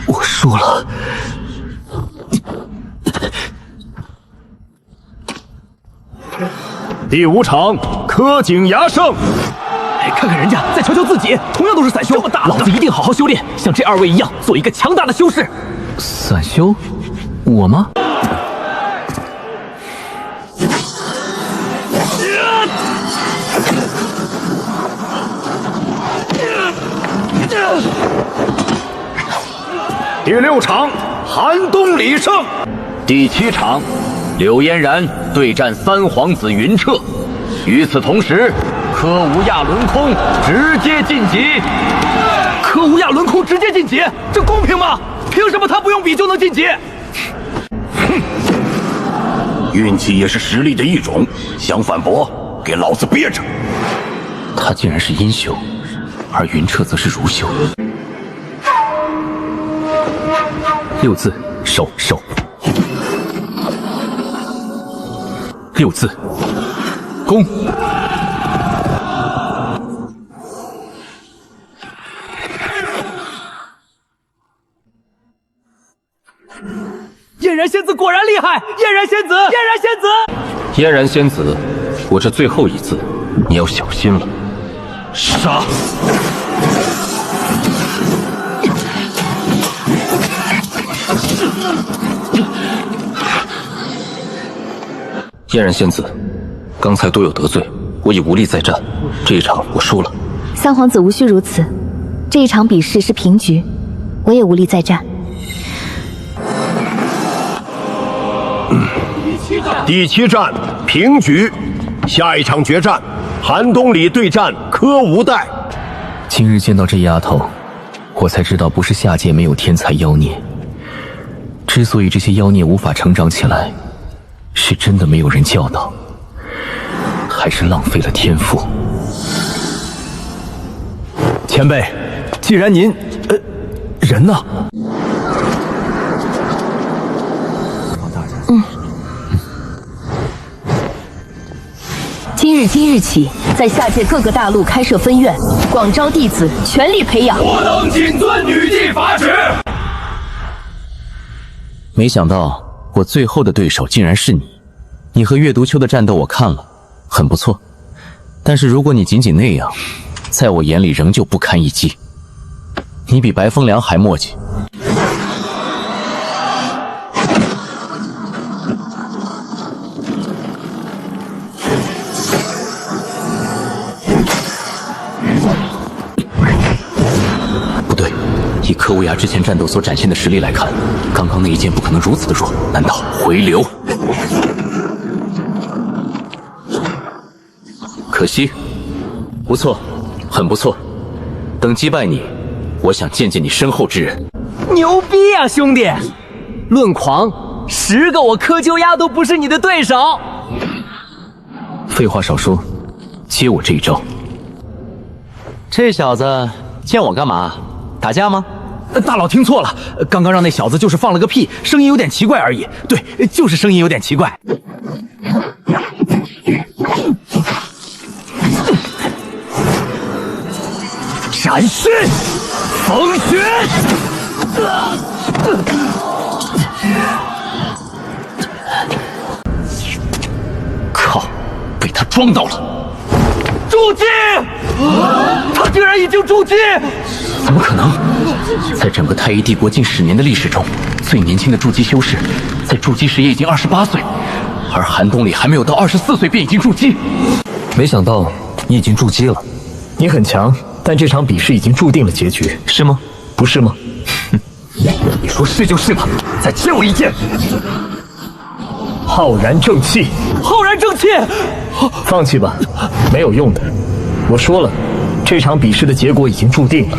我输了。第5场，柯景牙胜。看看人家，再瞧瞧自己，同样都是散修，老子一定好好修炼，像这2位一样，做一个强大的修士。散修？我吗？第6场，寒冬李胜。第7场，柳嫣然对战三皇子云彻。与此同时，科无亚轮空直接晋级。科无亚轮空直接晋级，这公平吗？凭什么他不用比就能晋级？运气也是实力的一种，想反驳，给老子憋着！他竟然是阴修，而云彻则是儒修。6字手。6字攻。嫣然仙子果然厉害！嫣然仙子，嫣然仙子，我这最后一字，你要小心了。杀！嫣然仙子，刚才多有得罪，我已无力再战，这一场我输了。三皇子无需如此，这一场比试是平局，我也无力再战。第7战平局，下一场决战，寒冬里对战柯无代。今日见到这丫头，我才知道不是下界没有天才妖孽，之所以这些妖孽无法成长起来，是真的没有人教导，还是浪费了天赋。前辈，既然您，人呢？今日起，在下界各个大陆开设分院，广招弟子，全力培养。我等谨遵女帝法旨。没想到我最后的对手竟然是你。你和月读秋的战斗我看了，很不错，但是如果你仅仅那样，在我眼里仍旧不堪一击。你比白风凉还墨迹。不对，以柯无涯之前战斗所展现的实力来看，刚刚那一剑不可能如此的弱，难道回流？可惜，不错，很不错。等击败你，我想见见你身后之人。牛逼呀，兄弟！论狂，10个我柯秋丫都不是你的对手。废话少说，接我这一招。这小子见我干嘛？打架吗？大佬听错了，刚刚让那小子就是放了个屁，声音有点奇怪而已。对，就是声音有点奇怪。斩尸，风雪。靠，被他装到了。筑基！他竟然已经筑基！怎么可能？在整个太一帝国近10年的历史中，最年轻的筑基修士，在筑基时也已经28岁，而寒冬里还没有到24岁便已经筑基。没想到你已经筑基了。你很强，但这场比试已经注定了结局，是吗？不是吗？你说是就是吧，再接我一剑。浩然正气，浩然正气，放弃吧，没有用的。我说了，这场比试的结果已经注定了。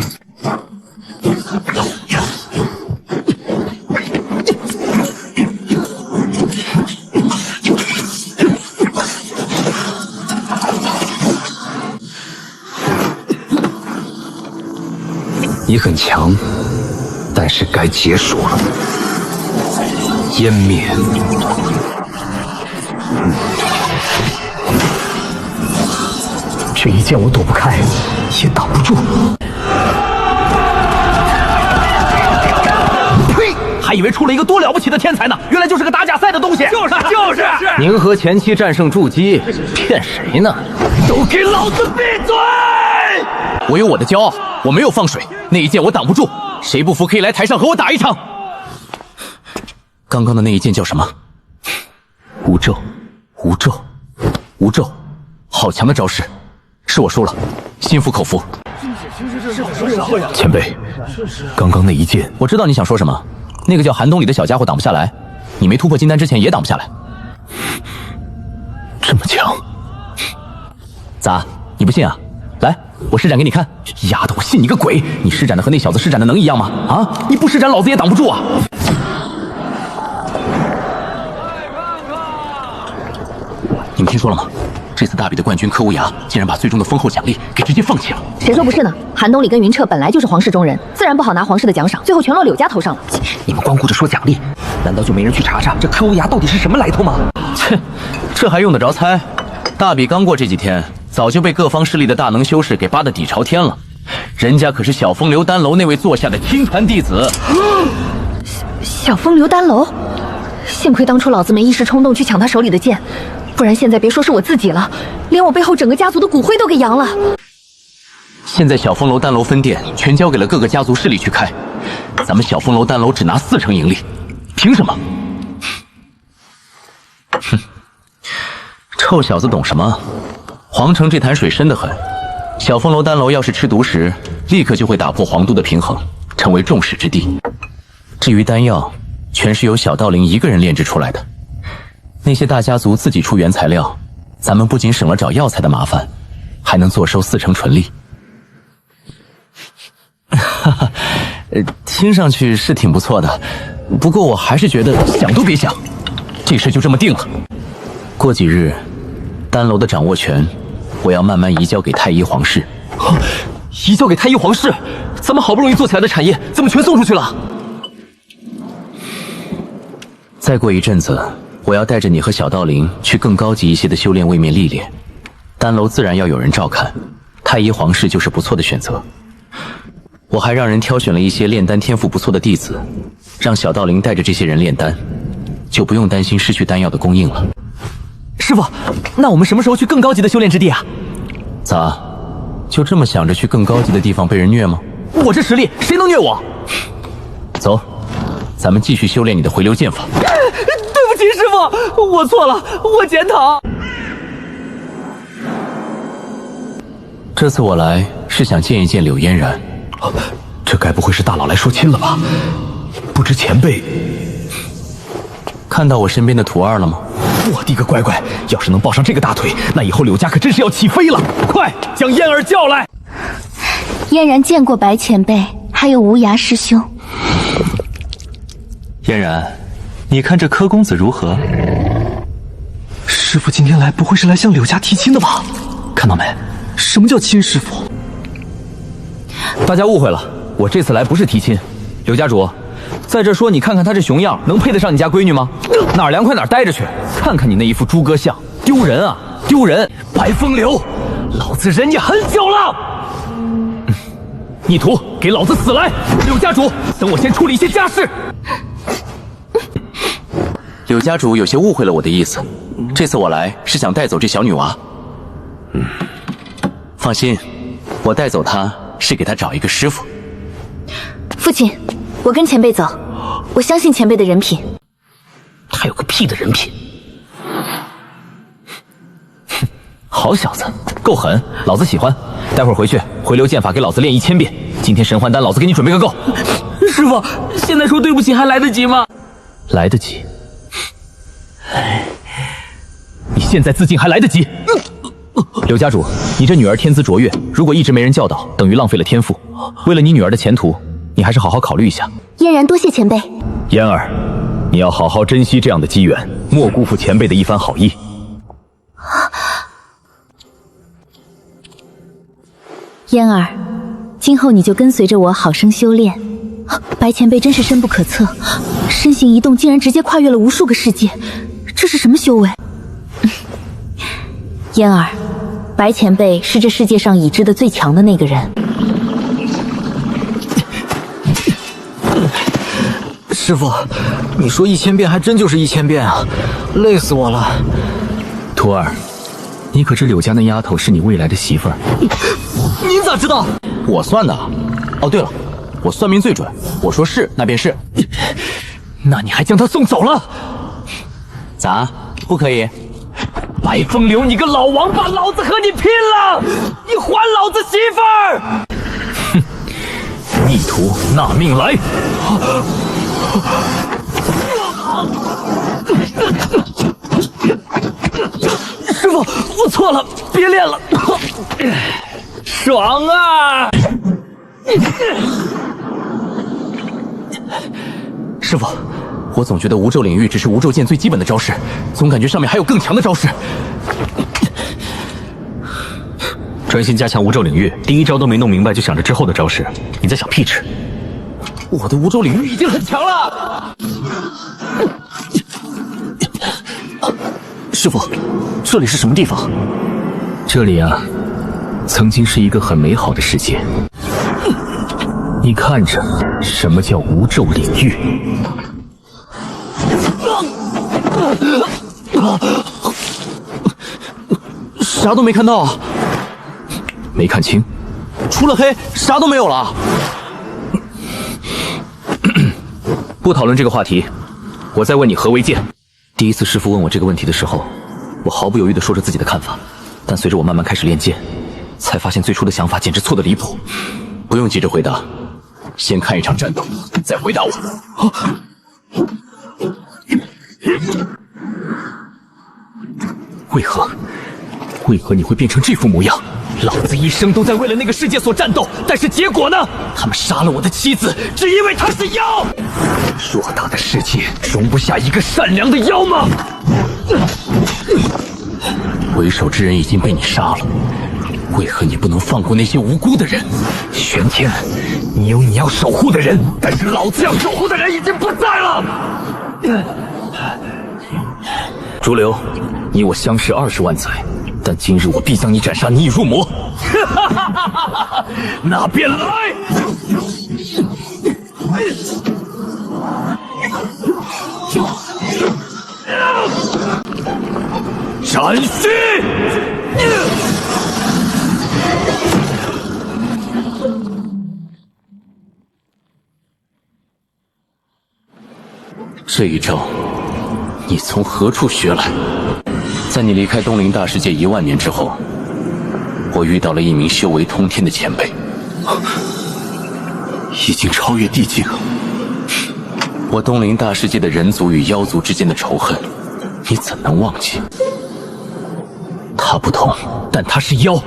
你很强，但是该结束了。湮灭。这一剑我躲不开，也挡不住。呸！还以为出了一个多了不起的天才呢，原来就是个打假赛的东西。就是。宁和前期战胜筑基，骗谁呢？都给老子闭嘴！我有我的骄傲，我没有放水，那一剑我挡不住。谁不服可以来台上和我打一场。刚刚的那一剑叫什么？无咒，无咒，无咒，好强的招式！是我输了，心服口服。前辈，刚刚那一剑，我知道你想说什么。那个叫寒冬里的小家伙挡不下来，你没突破金丹之前也挡不下来。这么强？咋？你不信啊？来，我施展给你看。丫的，我信你个鬼！你施展的和那小子施展的能一样吗？啊！你不施展，老子也挡不住啊！你们听说了吗？这次大比的冠军柯无涯竟然把最终的丰厚奖励给直接放弃了。谁说不是呢？寒冬里跟云彻本来就是皇室中人，自然不好拿皇室的奖赏，最后全落柳家头上了。你们光顾着说奖励，难道就没人去查查这柯无涯到底是什么来头吗？切，这还用得着猜？大比刚过这几天，早就被各方势力的大能修士给扒得底朝天了。人家可是小风流丹楼那位座下的亲传弟子。小风流丹楼，幸亏当初老子没一时冲动去抢他手里的剑。不然现在别说是我自己了，连我背后整个家族的骨灰都给扬了。现在小风楼丹楼分店全交给了各个家族势力去开，咱们小风楼丹楼只拿40%盈利，凭什么？哼，臭小子懂什么？皇城这潭水深得很，小风楼丹楼要是吃独食，立刻就会打破皇都的平衡，成为众矢之的。至于丹药，全是由小道灵一个人炼制出来的。那些大家族自己出原材料，咱们不仅省了找药材的麻烦，还能坐收4成纯利。哈哈，听上去是挺不错的，不过我还是觉得想都别想，这事就这么定了。过几日，丹楼的掌握权，我要慢慢移交给太医皇室。移交给太医皇室？咱们好不容易做起来的产业，怎么全送出去了？再过一阵子，我要带着你和小道灵去更高级一些的修炼位面历练，丹楼自然要有人照看，太医皇室就是不错的选择。我还让人挑选了一些炼丹天赋不错的弟子，让小道灵带着这些人炼丹，就不用担心失去丹药的供应了。师傅，那我们什么时候去更高级的修炼之地啊？咋，就这么想着去更高级的地方被人虐吗？我这实力，谁能虐我？走，咱们继续修炼你的回流剑法。对不起，师傅，我错了，我检讨。这次我来是想见一见柳嫣然。这该不会是大佬来说亲了吧？不知前辈看到我身边的徒儿了吗？我的个乖乖，要是能抱上这个大腿，那以后柳家可真是要起飞了！快将嫣儿叫来。嫣然见过白前辈，还有无涯师兄。嫣然，你看这柯公子如何？师傅今天来不会是来向柳家提亲的吧？看到没？什么叫亲师傅？大家误会了，我这次来不是提亲。柳家主，在这说你看看他这熊样，能配得上你家闺女吗？哪儿凉快哪儿待着去，看看你那一副猪哥相，丢人啊，丢人！白风流，老子忍你很久了。逆徒，给老子死来！柳家主，等我先处理一些家事。柳家主有些误会了我的意思，这次我来是想带走这小女娃。放心，我带走她是给她找一个师傅。父亲，我跟前辈走，我相信前辈的人品。他有个屁的人品！好小子，够狠，老子喜欢。待会儿回去回流剑法给老子练1000遍。今天神幻丹老子给你准备个够。师傅，现在说对不起还来得及吗？来得及。你现在自尽还来得及。柳家主，你这女儿天资卓越，如果一直没人教导，等于浪费了天赋。为了你女儿的前途，你还是好好考虑一下。嫣然多谢前辈。嫣儿，你要好好珍惜这样的机缘，莫辜负前辈的一番好意。嫣儿，今后你就跟随着我好生修炼。白前辈真是深不可测，身形一动竟然直接跨越了无数个世界，这是什么修为？嫣儿，白前辈是这世界上已知的最强的那个人。师傅，你说1000遍还真就是1000遍啊，累死我了。徒儿，你可知柳家那丫头是你未来的媳妇儿？您咋知道？我算的。哦，对了，我算命最准，我说是那便是。那你还将她送走了？咋，不可以？白风流，你个老王八，老子和你拼了！你还老子媳妇儿！哼，逆徒纳命来！师傅，我错了，别练了。爽啊！师傅，我总觉得无咒领域只是无咒剑最基本的招式，总感觉上面还有更强的招式。专心加强无咒领域，第一招都没弄明白就想着之后的招式，你在想屁吃？我的无咒领域已经很强了。师傅，这里是什么地方？这里啊，曾经是一个很美好的世界。你看着，什么叫无咒领域？啥都没看到啊。没看清，除了黑，啥都没有了。不讨论这个话题，我再问你何为剑。第一次师父问我这个问题的时候，我毫不犹豫地说着自己的看法。但随着我慢慢开始练剑，才发现最初的想法简直错得离谱。不用急着回答，先看一场战斗，再回答我。为何你会变成这副模样？老子一生都在为了那个世界所战斗，但是结果呢？他们杀了我的妻子，只因为她是妖。偌大的世界容不下一个善良的妖吗？为首之人已经被你杀了，为何你不能放过那些无辜的人？玄天，你有你要守护的人，但是老子要守护的人已经不在了。竹流，你我相识20万载，但今日我必将你斩杀，你已入魔。那便来！斩须！这一招，你从何处学来？在你离开东陵大世界1万年之后，我遇到了一名修为通天的前辈，已经超越地境。我东陵大世界的人族与妖族之间的仇恨，你怎能忘记？他不同，但他是妖。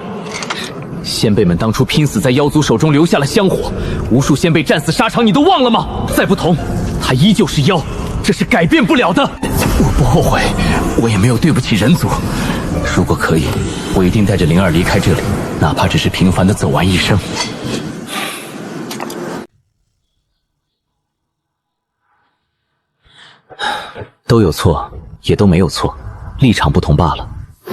先辈们当初拼死在妖族手中留下了香火，无数先辈战死沙场，你都忘了吗？再不同，他依旧是妖，这是改变不了的。我不后悔，我也没有对不起人族。如果可以，我一定带着灵儿离开这里，哪怕只是平凡的走完一生。都有错，也都没有错，立场不同罢了。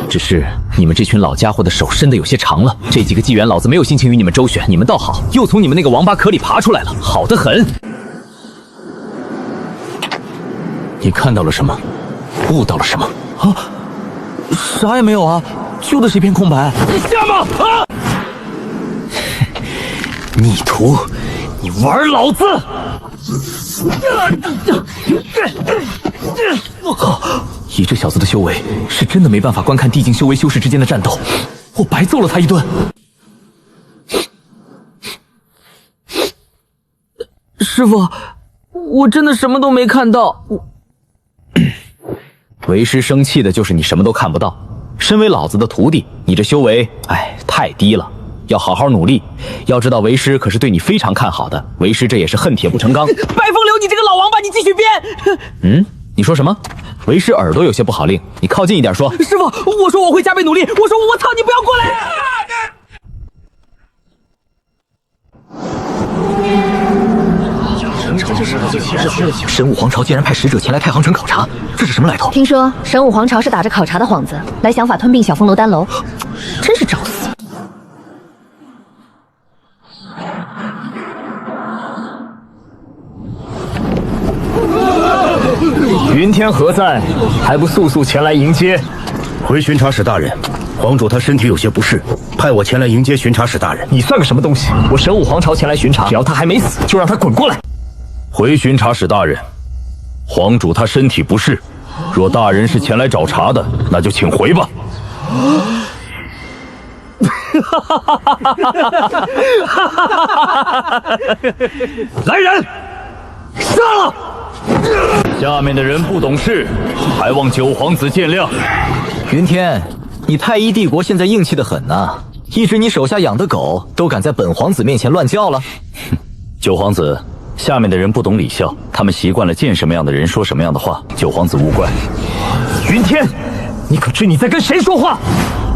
只是你们这群老家伙的手伸得有些长了，这几个纪元老子没有心情与你们周旋，你们倒好，又从你们那个王八壳里爬出来了，好得很。你看到了什么？悟到了什么？啊，啥也没有啊，就的是一片空白。你瞎吗？啊！逆徒，你玩老子！我靠！以这小子的修为，是真的没办法观看地境修为修士之间的战斗，我白揍了他一顿。师傅，我真的什么都没看到。为师生气的就是你什么都看不到。身为老子的徒弟，你这修为，太低了，要好好努力。要知道为师可是对你非常看好的，为师这也是恨铁不成钢。白风流，你这个老王八，你继续编。你说什么？为师耳朵有些不好令，你靠近一点说。师傅，我说我会加倍努力，我说我操，你不要过来！神武皇朝竟然派使者前来太行城考察，这是什么来头？听说神武皇朝是打着考察的幌子来想法吞并小凤楼丹楼，真是找死！云天何在？还不速速前来迎接！回巡查使大人，皇主他身体有些不适，派我前来迎接巡查使大人。你算个什么东西？我神武皇朝前来巡查，只要他还没死，就让他滚过来。回巡查使大人，皇主他身体不适，若大人是前来找茬的，那就请回吧。来人，杀了！下面的人不懂事，还望九皇子见谅。云天，你太一帝国现在硬气得很呐，一只你手下养的狗都敢在本皇子面前乱叫了。九皇子，下面的人不懂礼孝，他们习惯了见什么样的人说什么样的话，九皇子无怪。云天，你可知你在跟谁说话？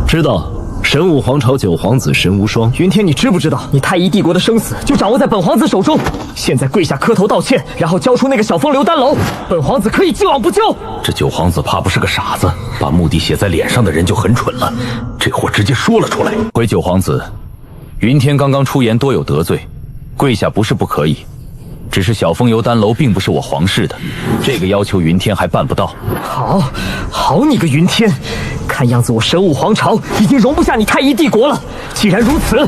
知道。神武皇朝九皇子神无双。云天，你知不知道你太一帝国的生死就掌握在本皇子手中？现在跪下磕头道歉，然后交出那个小风流丹楼，本皇子可以既往不咎。这九皇子怕不是个傻子，把目的写在脸上的人就很蠢了，这货直接说了出来。回九皇子，云天刚刚出言多有得罪，跪下不是不可以，只是小风游丹楼并不是我皇室的，这个要求云天还办不到。好你个云天，看样子我神武皇朝已经容不下你太一帝国了。既然如此，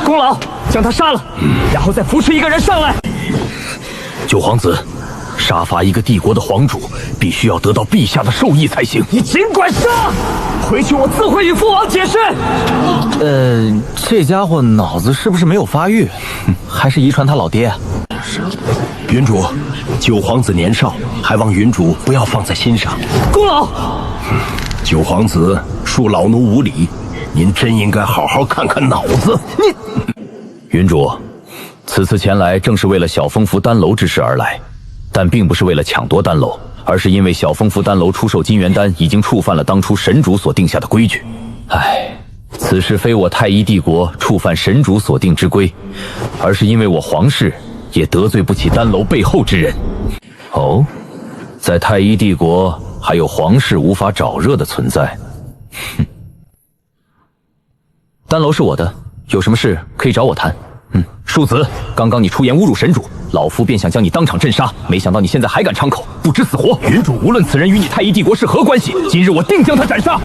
功劳将他杀了，然后再扶持一个人上来。九皇子，杀伐一个帝国的皇主，必须要得到陛下的授意才行。你尽管杀，回去我自会与父王解释。这家伙脑子是不是没有发育？还是遗传他老爹？云主，九皇子年少，还望云主不要放在心上。功劳。九皇子恕老奴无礼，您真应该好好看看脑子。云主，此次前来正是为了小风福丹楼之事而来，但并不是为了抢夺丹楼，而是因为小风福丹楼出售金元丹已经触犯了当初神主所定下的规矩。此事非我太一帝国触犯神主所定之规，而是因为我皇室也得罪不起丹楼背后之人。哦，在太一帝国还有皇室无法找热的存在。丹楼是我的，有什么事可以找我谈。庶子，刚刚你出言侮辱神主，老夫便想将你当场镇杀，没想到你现在还敢张口，不知死活。云主，无论此人与你太一帝国是何关系，今日我定将他斩杀。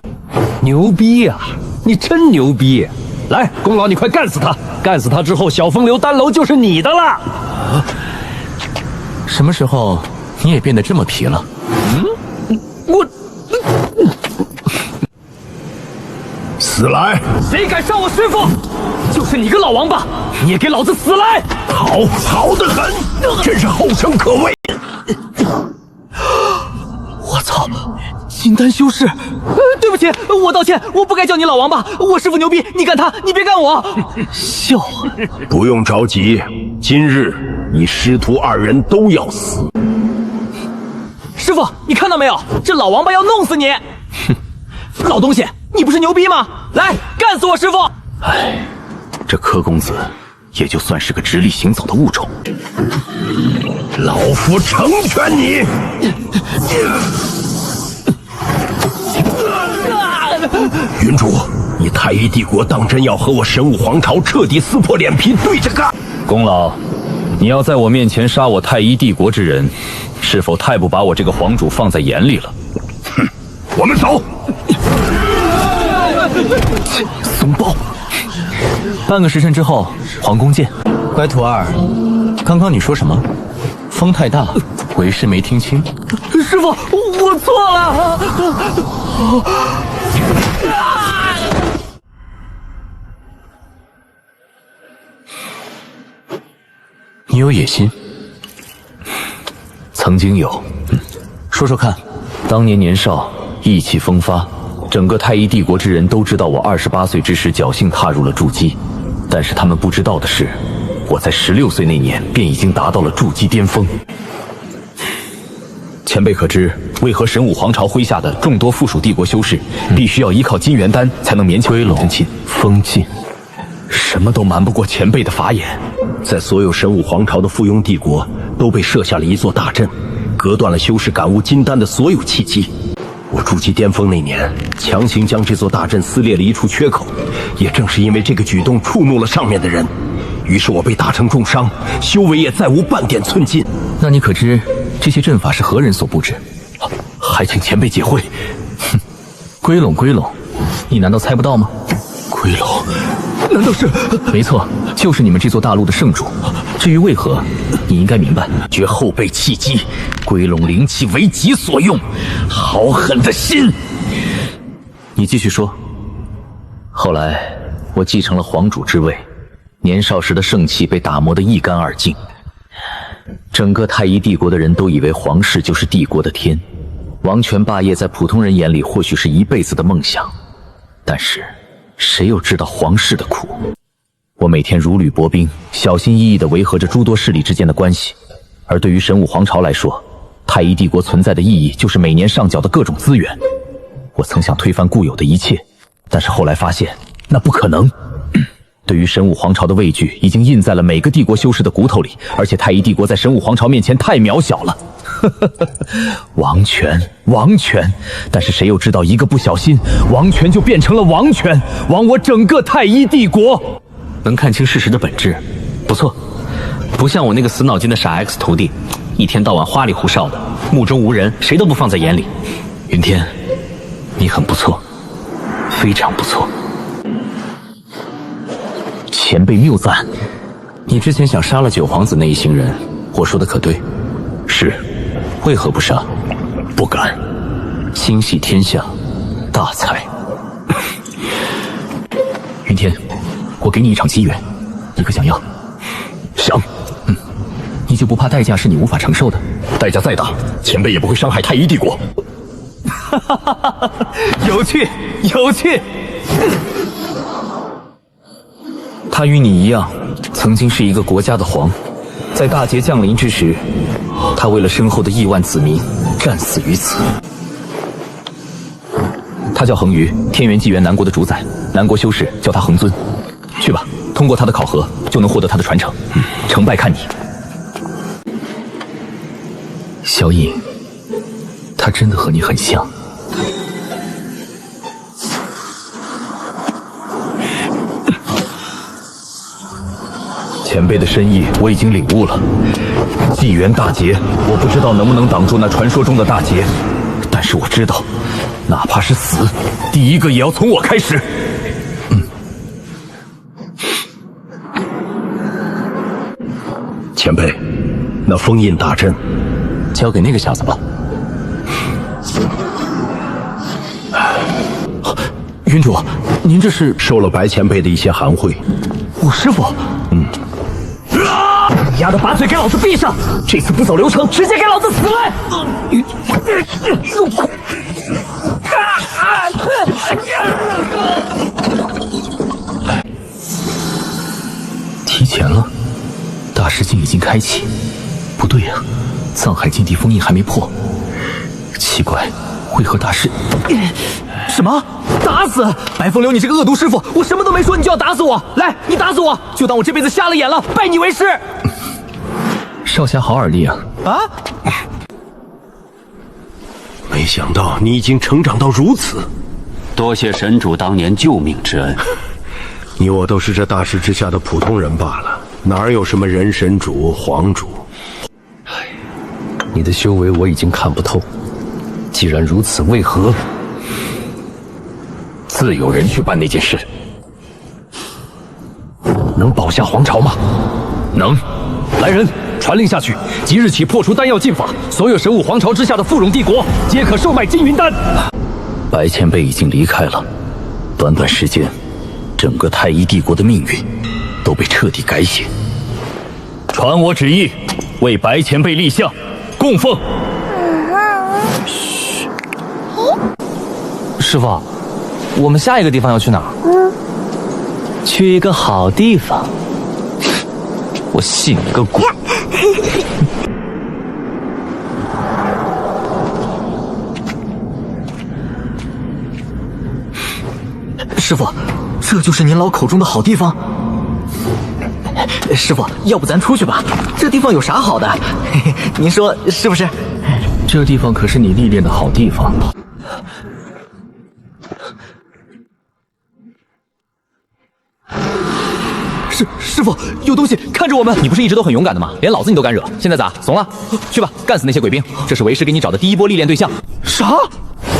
牛逼呀！你真牛逼！来，功劳，你快干死他！干死他之后，小风流丹楼就是你的了。什么时候你也变得这么皮了？我死来！谁敢伤我师父，就是你个老王八！你也给老子死来！好得很，真是后生可畏。我操！金丹修士，对不起，我道歉，我不该叫你老王八。我师父牛逼，你干他，你别干我。笑话！不用着急，今日你师徒二人都要死。师父，你看到没有？这老王八要弄死你！老东西，你不是牛逼吗？来，干死我师父！这柯公子也就算是个直立行走的物种。老夫成全你！云主，你太一帝国当真要和我神武皇朝彻底撕破脸皮对着干？功劳，你要在我面前杀我太一帝国之人，是否太不把我这个皇主放在眼里了？哼，我们走。怂包！半个时辰之后，皇宫见。乖徒儿，刚刚你说什么？风太大，为师没听清。师父，我错了。你有野心？曾经有。说说看。当年年少，意气风发，整个太一帝国之人都知道我28岁之时侥幸踏入了筑基，但是他们不知道的是，我在16岁那年便已经达到了筑基巅峰。前辈可知，为何神武皇朝麾下的众多附属帝国修士，必须要依靠金元丹才能勉强人亲封禁？什么都瞒不过前辈的法眼。在所有神武皇朝的附庸帝国，都被设下了一座大阵，隔断了修士感悟金丹的所有契机。我筑基巅峰那年，强行将这座大阵撕裂了一处缺口，也正是因为这个举动触怒了上面的人，于是我被打成重伤，修为也再无半点寸进。那你可知这些阵法是何人所布置？还请前辈解惑。龟拢，龟拢，你难道猜不到吗？龟拢，难道是？没错，就是你们这座大陆的圣主。至于为何，你应该明白。绝后辈契机，龟拢灵气为己所用，好狠的心！你继续说。后来我继承了皇主之位，年少时的盛气被打磨得一干二净。整个太一帝国的人都以为皇室就是帝国的天，王权霸业在普通人眼里或许是一辈子的梦想，但是谁又知道皇室的苦？我每天如履薄冰，小心翼翼地维和着诸多势力之间的关系。而对于神武皇朝来说，太一帝国存在的意义就是每年上缴的各种资源。我曾想推翻固有的一切，但是后来发现那不可能。对于神武皇朝的畏惧已经印在了每个帝国修士的骨头里，而且太一帝国在神武皇朝面前太渺小了。王权，王权，但是谁又知道一个不小心，王权就变成了王权，亡我整个太一帝国。能看清事实的本质，不错，不像我那个死脑筋的傻 X 徒弟，一天到晚花里胡哨的，目中无人，谁都不放在眼里。云天，你很不错，非常不错。前辈谬赞。你之前想杀了九皇子那一行人，我说的可对？是。为何不杀？不敢。心系天下，大才。云天，我给你一场机缘，你可想要？想。你就不怕代价是你无法承受的？代价再大，前辈也不会伤害太一帝国。有趣，有趣。他与你一样，曾经是一个国家的皇，在大劫降临之时，他为了身后的亿万子民，战死于此。他叫恒宇，天元纪元南国的主宰，南国修士叫他恒尊。去吧，通过他的考核，就能获得他的传承。成败看你。小影，他真的和你很像。前辈的深意我已经领悟了。纪元大劫，我不知道能不能挡住那传说中的大劫，但是我知道，哪怕是死，第一个也要从我开始。前辈，那封印大阵交给那个小子吧。云主，您这是受了白前辈的一些含晦。我师父。你丫的，把嘴给老子闭上！这次不走流程，直接给老子死来！提前了，大师境已经开启。不对呀，藏海禁地封印还没破。奇怪，为何大师？什么？打死白风流！你这个恶毒师傅，我什么都没说，你就要打死我！来，你打死我，就当我这辈子瞎了眼了，拜你为师。少侠好耳力啊！啊！没想到你已经成长到如此，多谢神主当年救命之恩。你我都是这大势之下的普通人罢了，哪有什么人神主、皇主？你的修为我已经看不透，既然如此，为何？自有人去办那件事。能保下皇朝吗？能。来人，传令下去，即日起破除丹药禁法，所有神武皇朝之下的附庸帝国皆可售卖金云丹。白前辈已经离开了，短短时间，整个太一帝国的命运都被彻底改写。传我旨意，为白前辈立像，供奉。嘘。师傅，我们下一个地方要去哪儿？去一个好地方。我信你个鬼！师傅，这就是您老口中的好地方。师傅，要不咱出去吧？这地方有啥好的？您说是不是？这地方可是你历练的好地方。师傅，有东西看着我们！你不是一直都很勇敢的吗？连老子你都敢惹，现在咋？怂了？去吧，干死那些鬼兵！这是为师给你找的第一波历练对象。啥？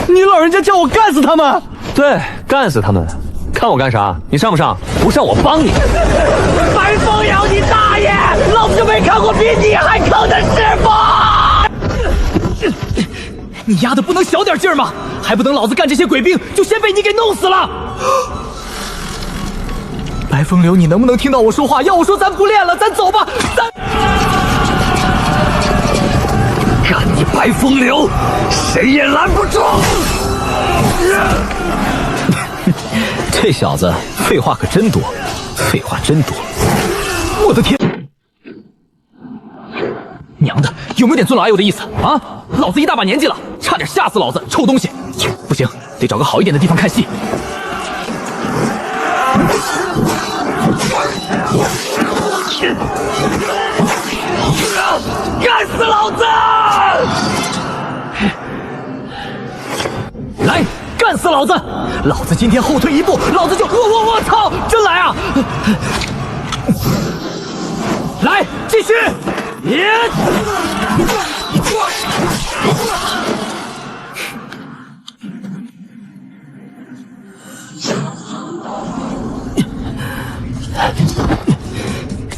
你老人家叫我干死他们？对，干死他们！看我干啥？你上不上？不上我帮你！白凤瑶，你大爷！老子就没看过比你还坑的师傅！你丫的不能小点劲儿吗？还不等老子干这些鬼兵，就先被你给弄死了！白风流，你能不能听到我说话？要我说，咱不练了，咱走吧，咱。干你白风流，谁也拦不住！这小子废话可真多，废话真多。我的天！娘的，有没有点尊老爱幼的意思啊？老子一大把年纪了，差点吓死老子！臭东西！不行，得找个好一点的地方看戏。干死老子！来，干死老子！老子今天后退一步，老子就我操！真来啊！来，继续！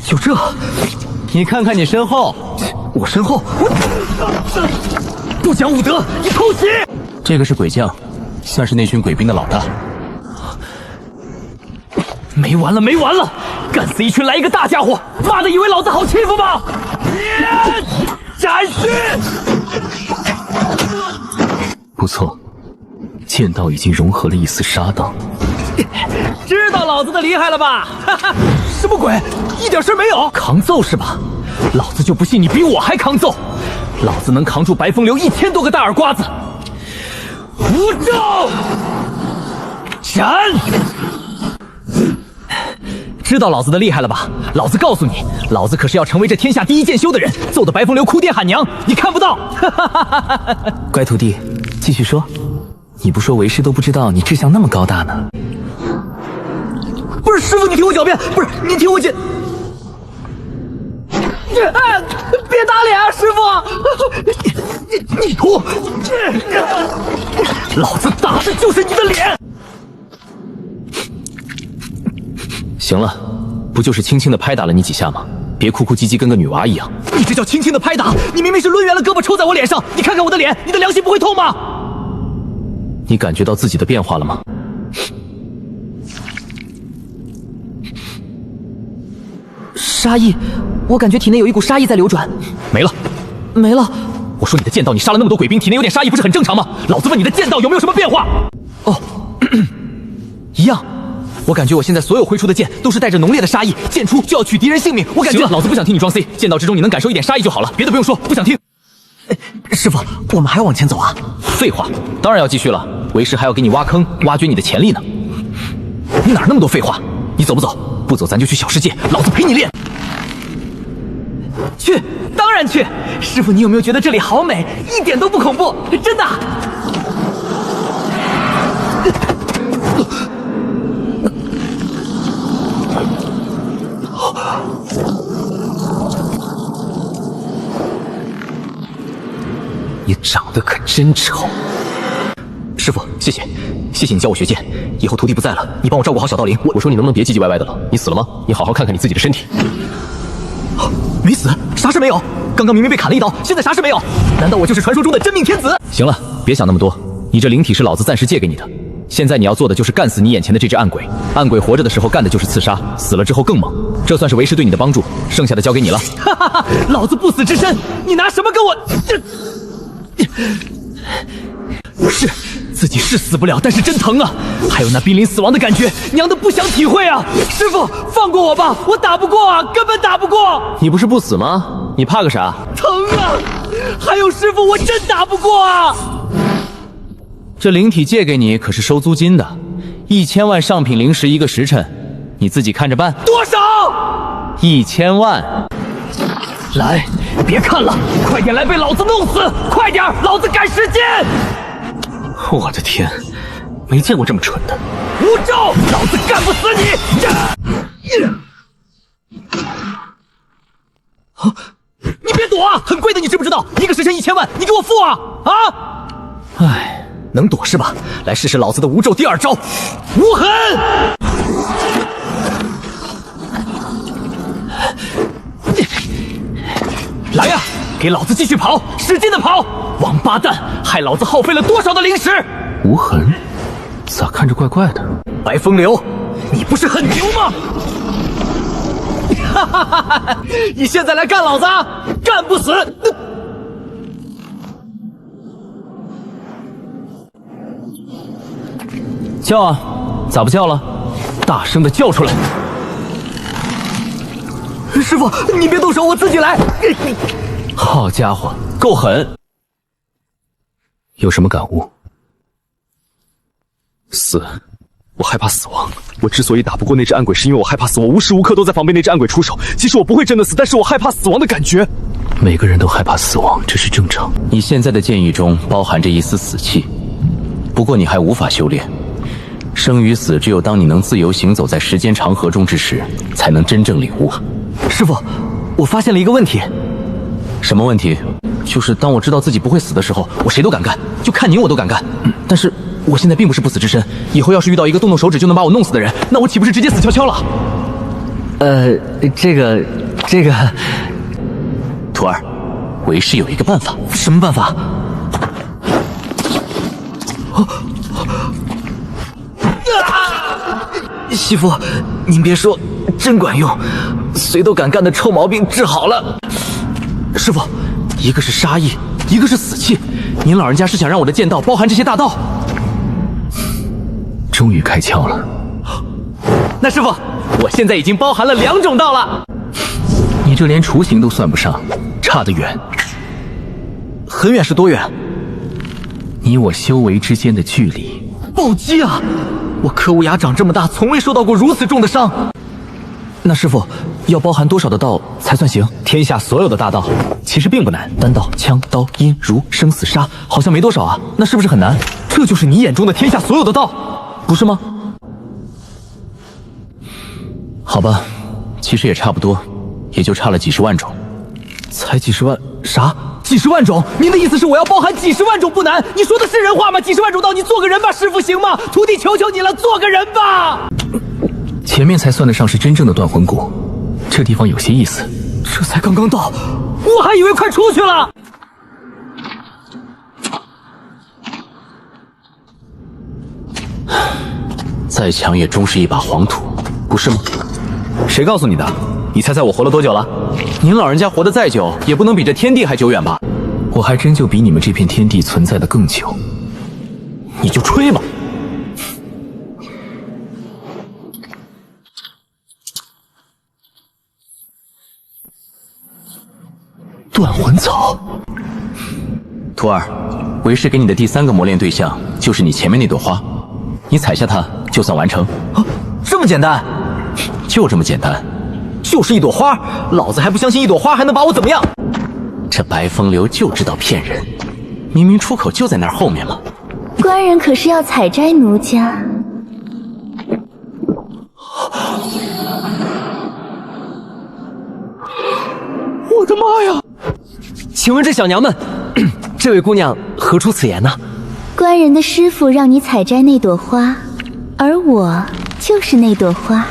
就这？你看看你身后，我身后，不讲武德，你偷袭！这个是鬼将，算是那群鬼兵的老大。没完了，没完了！干死一群来一个大家伙！妈的，以为老子好欺负吗？斩须！不错，剑道已经融合了一丝杀道。知道老子的厉害了吧？哈哈，什么鬼？一点事没有。扛揍是吧？老子就不信你比我还扛揍！老子能扛住白风流1000多个大耳瓜子！无咒！斩！知道老子的厉害了吧？老子告诉你，老子可是要成为这天下第一剑修的人，揍得白风流哭爹喊娘，你看不到！乖徒弟，继续说。你不说为师都不知道你志向那么高大呢。不是师傅，你听我狡辩，不是你听我解。别打脸啊，师傅！你吐！老子打的就是你的脸！行了，不就是轻轻的拍打了你几下吗？别哭哭唧唧，跟个女娃一样。你这叫轻轻的拍打？你明明是抡圆了胳膊抽在我脸上，你看看我的脸，你的良心不会痛吗？你感觉到自己的变化了吗？杀意，我感觉体内有一股杀意在流转。没了，没了。我说你的剑道，你杀了那么多鬼兵，体内有点杀意，不是很正常吗？老子问你的剑道有没有什么变化？哦，一样。我感觉我现在所有挥出的剑都是带着浓烈的杀意，剑出就要取敌人性命。我感觉行了，老子不想听你装 C， 剑道之中你能感受一点杀意就好了，别的不用说，不想听。师傅，我们还要往前走啊？废话，当然要继续了。为师还要给你挖坑，挖掘你的潜力呢。你哪那么多废话？你走不走？不走咱就去小世界，老子陪你练。去，当然去。师傅，你有没有觉得这里好美，一点都不恐怖？真的。你长得可真丑。师傅，谢谢，谢谢你教我学剑。以后徒弟不在了，你帮我照顾好小道灵。我说你能不能别唧唧歪歪的了？你死了吗？你好好看看你自己的身体。没死，啥事没有。刚刚明明被砍了一刀，现在啥事没有。难道我就是传说中的真命天子？行了，别想那么多。你这灵体是老子暂时借给你的，现在你要做的就是干死你眼前的这只暗鬼。暗鬼活着的时候干的就是刺杀，死了之后更猛。这算是为师对你的帮助，剩下的交给你了。哈哈哈，老子不死之身，你拿什么跟我？是，自己是死不了，但是真疼啊！还有那濒临死亡的感觉，娘的不想体会啊！师傅，放过我吧，我打不过啊，根本打不过！你不是不死吗？你怕个啥？疼啊！还有师傅，我真打不过啊！这灵体借给你可是收租金的，1000万上品灵石一个时辰，你自己看着办。多少？1000万。来，别看了，快点来被老子弄死！快点，老子赶时间！我的天，没见过这么蠢的！无咒，老子干不死你！你别躲啊，很贵的，你知不知道？一个时辰1000万，你给我付啊！啊！哎，能躲是吧？来试试老子的无咒第2招，无痕！来呀，给老子继续跑，使劲的跑！王八蛋，害老子耗费了多少的灵石！无痕，咋看着怪怪的？白风流，你不是很牛吗？哈哈哈哈！你现在来干老子，干不死！叫啊，咋不叫了？大声的叫出来！师傅，你别动手，我自己来。好家伙，够狠！有什么感悟？死，我害怕死亡。我之所以打不过那只暗鬼，是因为我害怕死。我无时无刻都在防备那只暗鬼出手。其实我不会真的死，但是我害怕死亡的感觉。每个人都害怕死亡，这是正常。你现在的剑意中包含着一丝死气，不过你还无法修炼。生与死，只有当你能自由行走在时间长河中之时，才能真正领悟。师傅，我发现了一个问题。什么问题？就是当我知道自己不会死的时候，我谁都敢干，就看您我都敢干。但是我现在并不是不死之身，以后要是遇到一个动动手指就能把我弄死的人，那我岂不是直接死翘翘了？这个，徒儿，为师有一个办法。什么办法？师傅，您别说，真管用，谁都敢干的臭毛病治好了。师傅，一个是杀意，一个是死气，您老人家是想让我的剑道包含这些大道？终于开窍了。那师傅，我现在已经包含了2种道了。你这连雏形都算不上，差得远。很远是多远？你我修为之间的距离。暴击啊！我柯无涯长这么大，从未受到过如此重的伤。那师傅，要包含多少的道才算行？天下所有的大道其实并不难，单道、枪、刀、阴、儒、生死杀，好像没多少啊。那是不是很难？这就是你眼中的天下所有的道，不是吗？好吧，其实也差不多，也就差了几十万种。才几十万？啥？几十万种？您的意思是我要包含几十万种不难？你说的是人话吗？几十万种道，你做个人吧，师傅行吗？徒弟求求你了，做个人吧！前面才算得上是真正的断魂谷，这地方有些意思。这才刚刚到，我还以为快出去了。再强也终是一把黄土，不是吗？谁告诉你的？你猜猜我活了多久了？您老人家活得再久，也不能比这天地还久远吧？我还真就比你们这片天地存在的更久。你就吹吧。断魂草，徒儿，为师给你的第3个磨练对象就是你前面那朵花，你采下它就算完成。啊，这么简单？就这么简单。就是一朵花，老子还不相信一朵花还能把我怎么样。这白风流就知道骗人，明明出口就在那儿后面嘛。官人可是要采摘奴家？我的妈呀！请问这小娘们，这位姑娘何出此言呢？官人的师傅让你采摘那朵花，而我就是那朵花。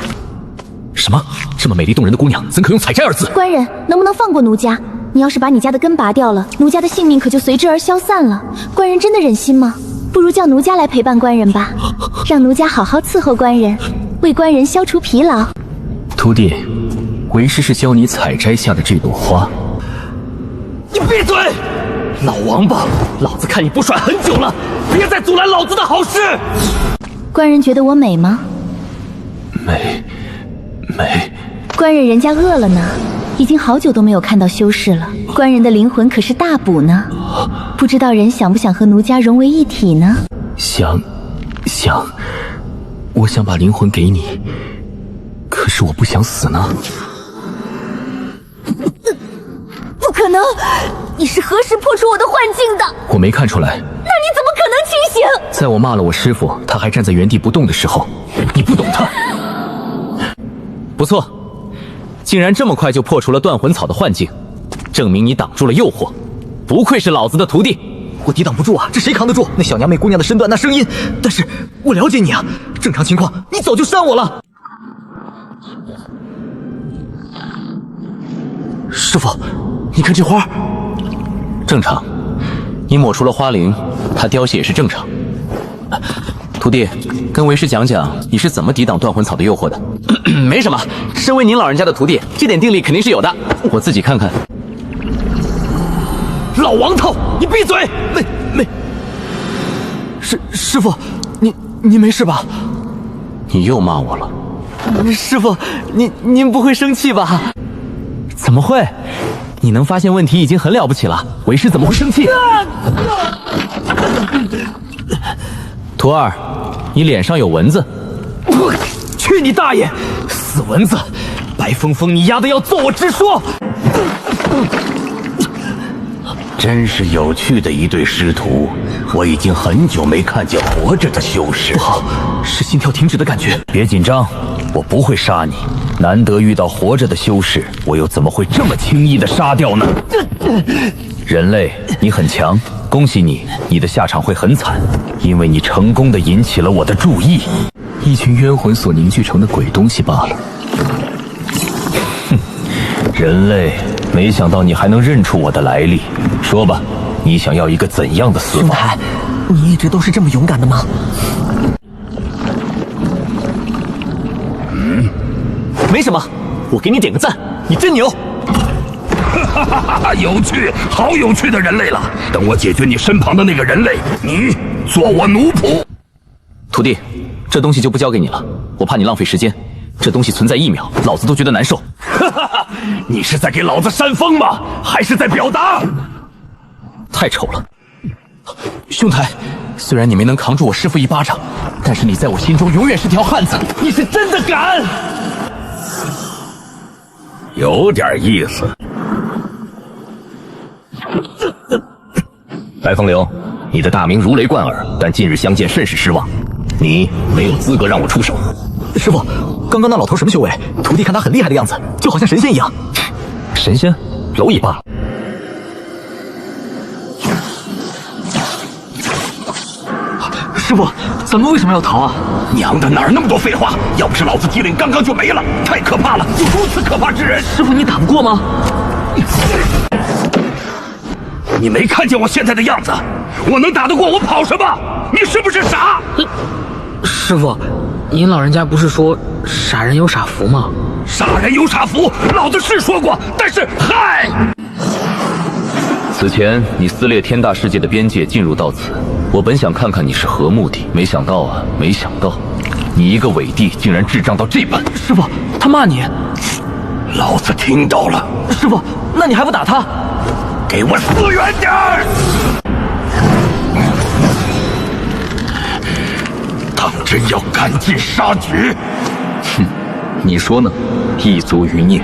什么？这么美丽动人的姑娘，怎可用采摘二字？官人，能不能放过奴家？你要是把你家的根拔掉了，奴家的性命可就随之而消散了。官人真的忍心吗？不如叫奴家来陪伴官人吧，让奴家好好伺候官人，为官人消除疲劳。徒弟，为师是教你采摘下的这朵花。你闭嘴！老王八，老子看你不爽很久了，别再阻拦老子的好事！官人觉得我美吗？美。官人人家饿了呢，已经好久都没有看到修士了。官人的灵魂可是大补呢，不知道人想不想和奴家融为一体呢？想，我想把灵魂给你，可是我不想死呢。不可能！你是何时破除我的幻境的？我没看出来。那你怎么可能清醒？在我骂了我师父，他还站在原地不动的时候，你不懂他。不错，竟然这么快就破除了断魂草的幻境，证明你挡住了诱惑，不愧是老子的徒弟。我抵挡不住啊，这谁扛得住？那小娘妹姑娘的身段，那声音。但是我了解你啊，正常情况你早就删我了。师傅，你看这花，正常。你抹除了花灵，它凋谢也是正常。徒弟，跟为师讲讲你是怎么抵挡断魂草的诱惑的。没什么，身为您老人家的徒弟，这点定力肯定是有的。我自己看看。老王头，你闭嘴！没，师傅，你没事吧？你又骂我了。师傅，您不会生气吧？怎么会？你能发现问题已经很了不起了，为师怎么会生气？徒儿，你脸上有蚊子。去你大爷！死蚊子！白峰峰，你丫的要揍我直说！真是有趣的一对师徒，我已经很久没看见活着的修士。不好，是心跳停止的感觉。别紧张，我不会杀你。难得遇到活着的修士，我又怎么会这么轻易的杀掉呢？人类，你很强，恭喜你，你的下场会很惨，因为你成功的引起了我的注意。一群冤魂所凝聚成的鬼东西罢了。哼，人类，没想到你还能认出我的来历。说吧，你想要一个怎样的死法？兄台，你一直都是这么勇敢的吗？没什么，我给你点个赞，你真牛！哈哈哈哈！有趣，好有趣的人类了。等我解决你身旁的那个人类，你做我奴仆。徒弟，这东西就不交给你了，我怕你浪费时间。这东西存在1秒，老子都觉得难受。哈哈哈！你是在给老子煽风吗？还是在表达？太丑了。兄台，虽然你没能扛住我师父一巴掌，但是你在我心中永远是条汉子。你是真的敢！有点意思。白风流，你的大名如雷贯耳，但近日相见甚是失望。你没有资格让我出手。师傅，刚刚那老头什么修为？徒弟看他很厉害的样子，就好像神仙一样。神仙？蝼蚁罢了。师傅，咱们为什么要逃啊？娘的，哪儿那么多废话？要不是老子机灵刚刚就没了，太可怕了！有如此可怕之人，师傅你打不过吗？你没看见我现在的样子？我能打得过我跑什么？你是不是傻？师傅，您老人家不是说傻人有傻福吗？傻人有傻福，老子是说过，但是嗨！此前你撕裂天大世界的边界进入到此，我本想看看你是何目的，没想到你一个伪帝竟然智障到这般。师傅，他骂你。老子听到了。师傅，那你还不打他？给我死远点儿！当真要赶尽杀绝？哼，你说呢？一足余孽。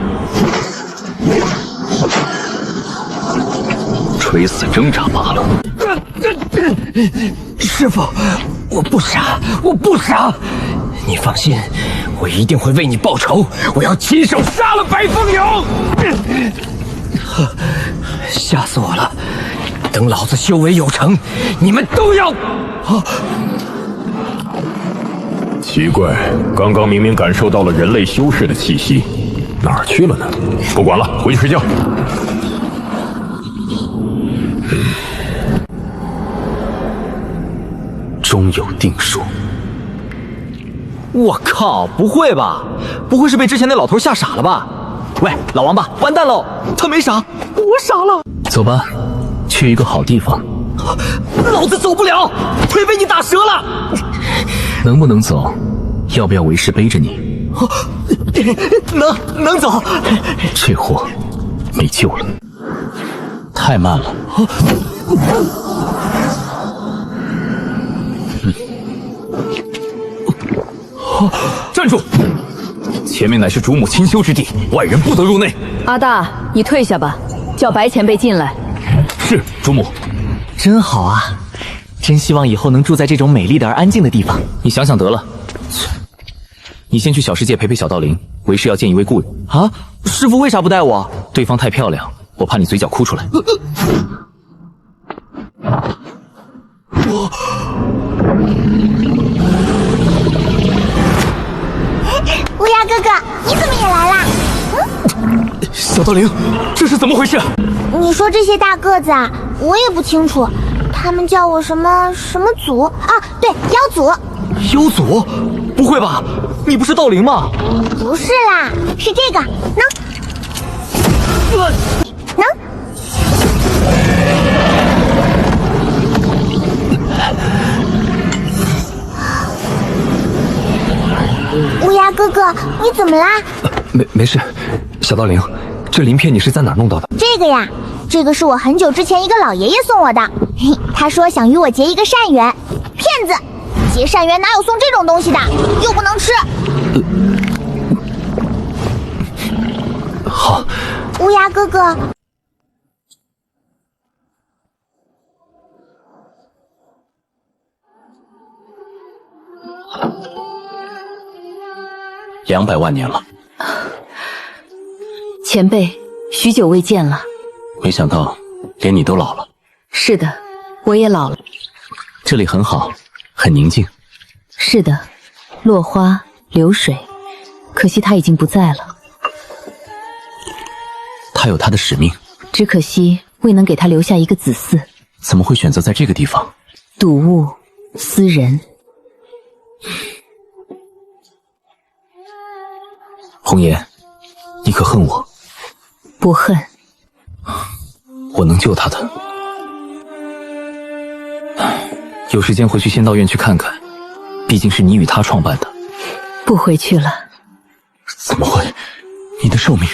垂死挣扎罢了。师傅，我不傻，我不傻，你放心，我一定会为你报仇，我要亲手杀了白风流。吓死我了！等老子修为有成，你们都要……奇怪，刚刚明明感受到了人类修士的气息，哪儿去了呢？不管了，回去睡觉。终有定数。我靠，不会吧？不会是被之前那老头吓傻了吧？喂，老王八，完蛋喽！他没傻，我傻了。走吧，去一个好地方。老子走不了，腿被你打折了。能不能走？要不要为师背着你？能走。这货没救了，太慢了。站住！前面乃是主母亲修之地，外人不得入内。阿大，你退下吧，叫白前辈进来。是，主母。真好啊，真希望以后能住在这种美丽的而安静的地方。你想想得了。你先去小世界陪陪小道灵，为师要见一位故人。啊，师傅为啥不带我？对方太漂亮，我怕你嘴角哭出来。乌鸦哥哥，你怎么也来啦？小道灵，这是怎么回事？你说这些大个子啊，我也不清楚，他们叫我什么什么祖啊？对，妖祖。幽祖？不会吧？你不是道灵吗？不是啦，是这个，能。乌鸦哥哥，你怎么啦？没事，小道灵，这鳞片你是在哪弄到的？这个呀，这个是我很久之前一个老爷爷送我的，他说想与我结一个善缘。骗子，结善缘哪有送这种东西的？又不能吃。好，乌鸦哥哥。200万年了，前辈，许久未见了。没想到连你都老了。是的，我也老了。这里很好，很宁静。是的，落花流水，可惜他已经不在了。他有他的使命，只可惜未能给他留下一个子嗣。怎么会选择在这个地方？睹物思人。红颜，你可恨我？不恨。我能救他的。有时间回去仙道院去看看，毕竟是你与他创办的。不回去了。怎么会？你的寿命……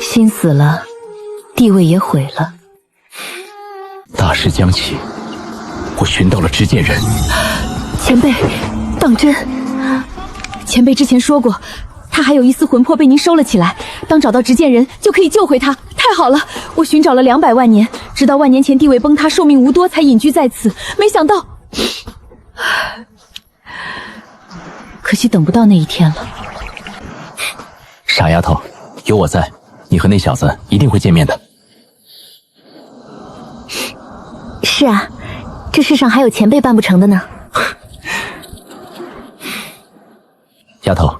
心死了，地位也毁了。大势将起，我寻到了执剑人。前辈，当真？前辈之前说过，他还有一丝魂魄被您收了起来，当找到执剑人就可以救回他。太好了，我寻找了200万年，直到万年前地位崩塌，寿命无多，才隐居在此。没想到，可惜等不到那一天了。傻丫头，有我在，你和那小子一定会见面的。是啊，这世上还有前辈办不成的呢。丫头，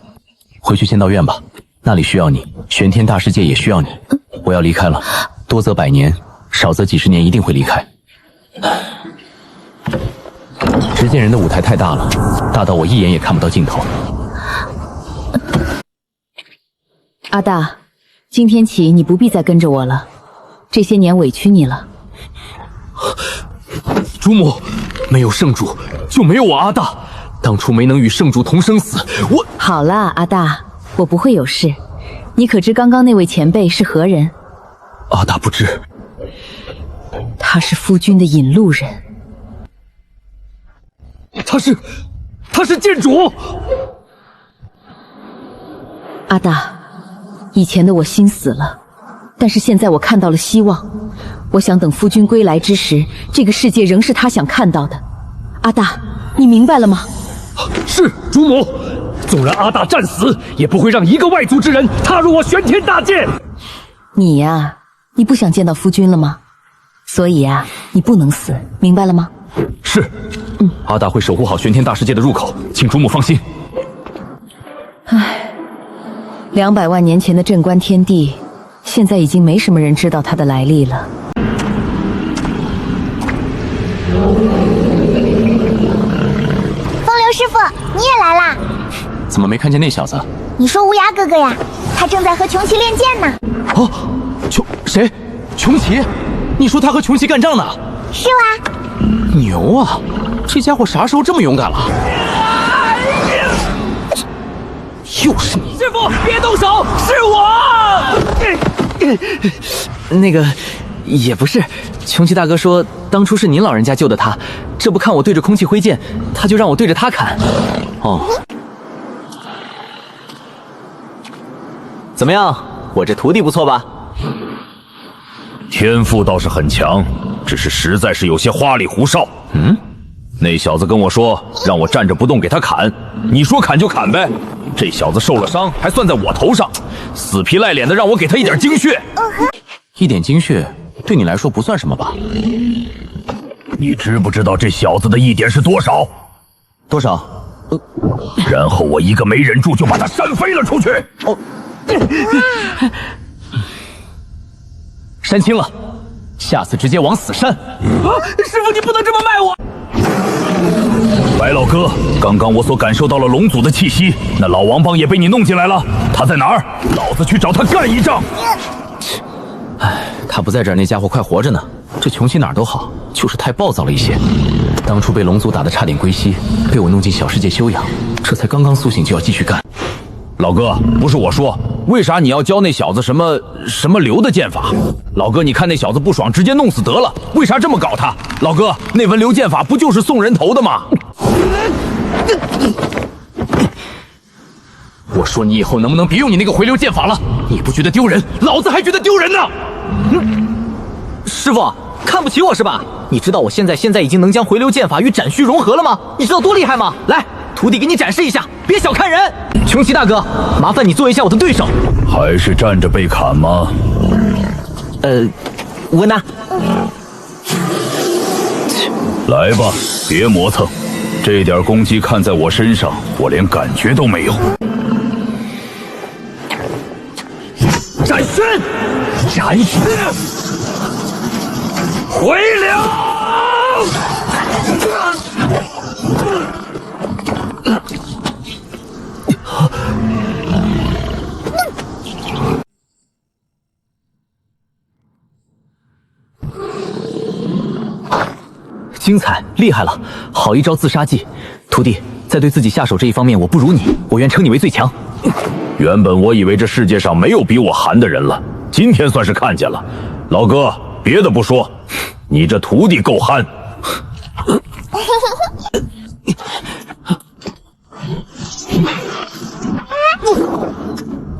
回去仙道院吧，那里需要你，玄天大世界也需要你。我要离开了，多则100年，少则几十年，一定会离开。执剑人的舞台太大了，大到我一眼也看不到尽头。阿大，今天起你不必再跟着我了，这些年委屈你了。主母，没有圣主就没有我阿大，当初没能与圣主同生死，我……好了，阿大，我不会有事。你可知刚刚那位前辈是何人？阿大不知。他是夫君的引路人。他是剑主。阿大，以前的我心死了，但是现在我看到了希望。我想等夫君归来之时，这个世界仍是他想看到的。阿大，你明白了吗？是，主母。纵然阿大战死，也不会让一个外族之人踏入我玄天大界。你呀，你不想见到夫君了吗？所以啊，你不能死，明白了吗？是，阿大会守护好玄天大世界的入口，请主母放心。唉，200万年前的镇关天地，现在已经没什么人知道它的来历了。风流师傅，你也来啦？怎么没看见那小子？你说乌鸦哥哥呀，他正在和穷奇练剑呢。哦，谁？穷奇？你说他和穷奇干仗呢？是啊。牛啊！这家伙啥时候这么勇敢了？又是你！师傅，别动手，是我。那个也不是，穷奇大哥说当初是您老人家救的他，这不看我对着空气挥剑，他就让我对着他砍。哦，怎么样？我这徒弟不错吧？天赋倒是很强，只是实在是有些花里胡哨。那小子跟我说让我站着不动给他砍，你说砍就砍呗。这小子受了伤还算在我头上，死皮赖脸的让我给他一点精血。一点精血对你来说不算什么吧？你知不知道这小子的一点是多少？多少？然后我一个没忍住就把他扇飞了出去。哦，删清了，下次直接往死扇。师傅，你不能这么卖我！白老哥，刚刚我所感受到了龙族的气息，那老王八也被你弄进来了，他在哪儿？老子去找他干一仗！哎，他不在这儿，那家伙快活着呢。这穷奇哪儿都好，就是太暴躁了一些。当初被龙族打得差点归西，被我弄进小世界休养，这才刚刚苏醒就要继续干。老哥，不是我说，为啥你要教那小子什么流的剑法？老哥，你看那小子不爽，直接弄死得了，为啥这么搞他？老哥，那文流剑法不就是送人头的吗？我说你以后能不能别用你那个回流剑法了？你不觉得丢人，老子还觉得丢人呢！师傅，看不起我是吧？你知道我现在已经能将回流剑法与斩虚融合了吗？你知道多厉害吗？来，徒弟给你展示一下，别小看人。穷奇大哥，麻烦你做一下我的对手。还是站着被砍吗？我呢？来吧，别磨蹭，这点攻击看在我身上，我连感觉都没有。斩虚，斩虚，回流！精彩，厉害了，好一招自杀技。徒弟，在对自己下手这一方面我不如你，我愿称你为最强。原本我以为这世界上没有比我寒的人了，今天算是看见了。老哥，别的不说，你这徒弟够憨。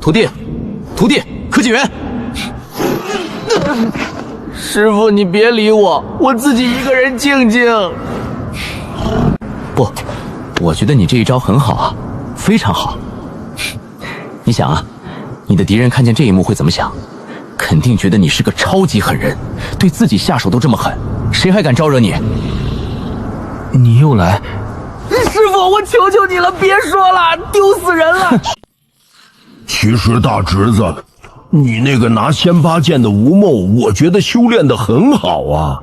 徒弟，柯景元。师傅，你别理我，我自己一个人静静。不，我觉得你这一招很好啊，非常好。你想啊，你的敌人看见这一幕会怎么想？肯定觉得你是个超级狠人，对自己下手都这么狠，谁还敢招惹你？你又来？师傅，我求求你了，别说了，丢死人了。其实大侄子，你那个拿仙八剑的吴梦，我觉得修炼得很好啊。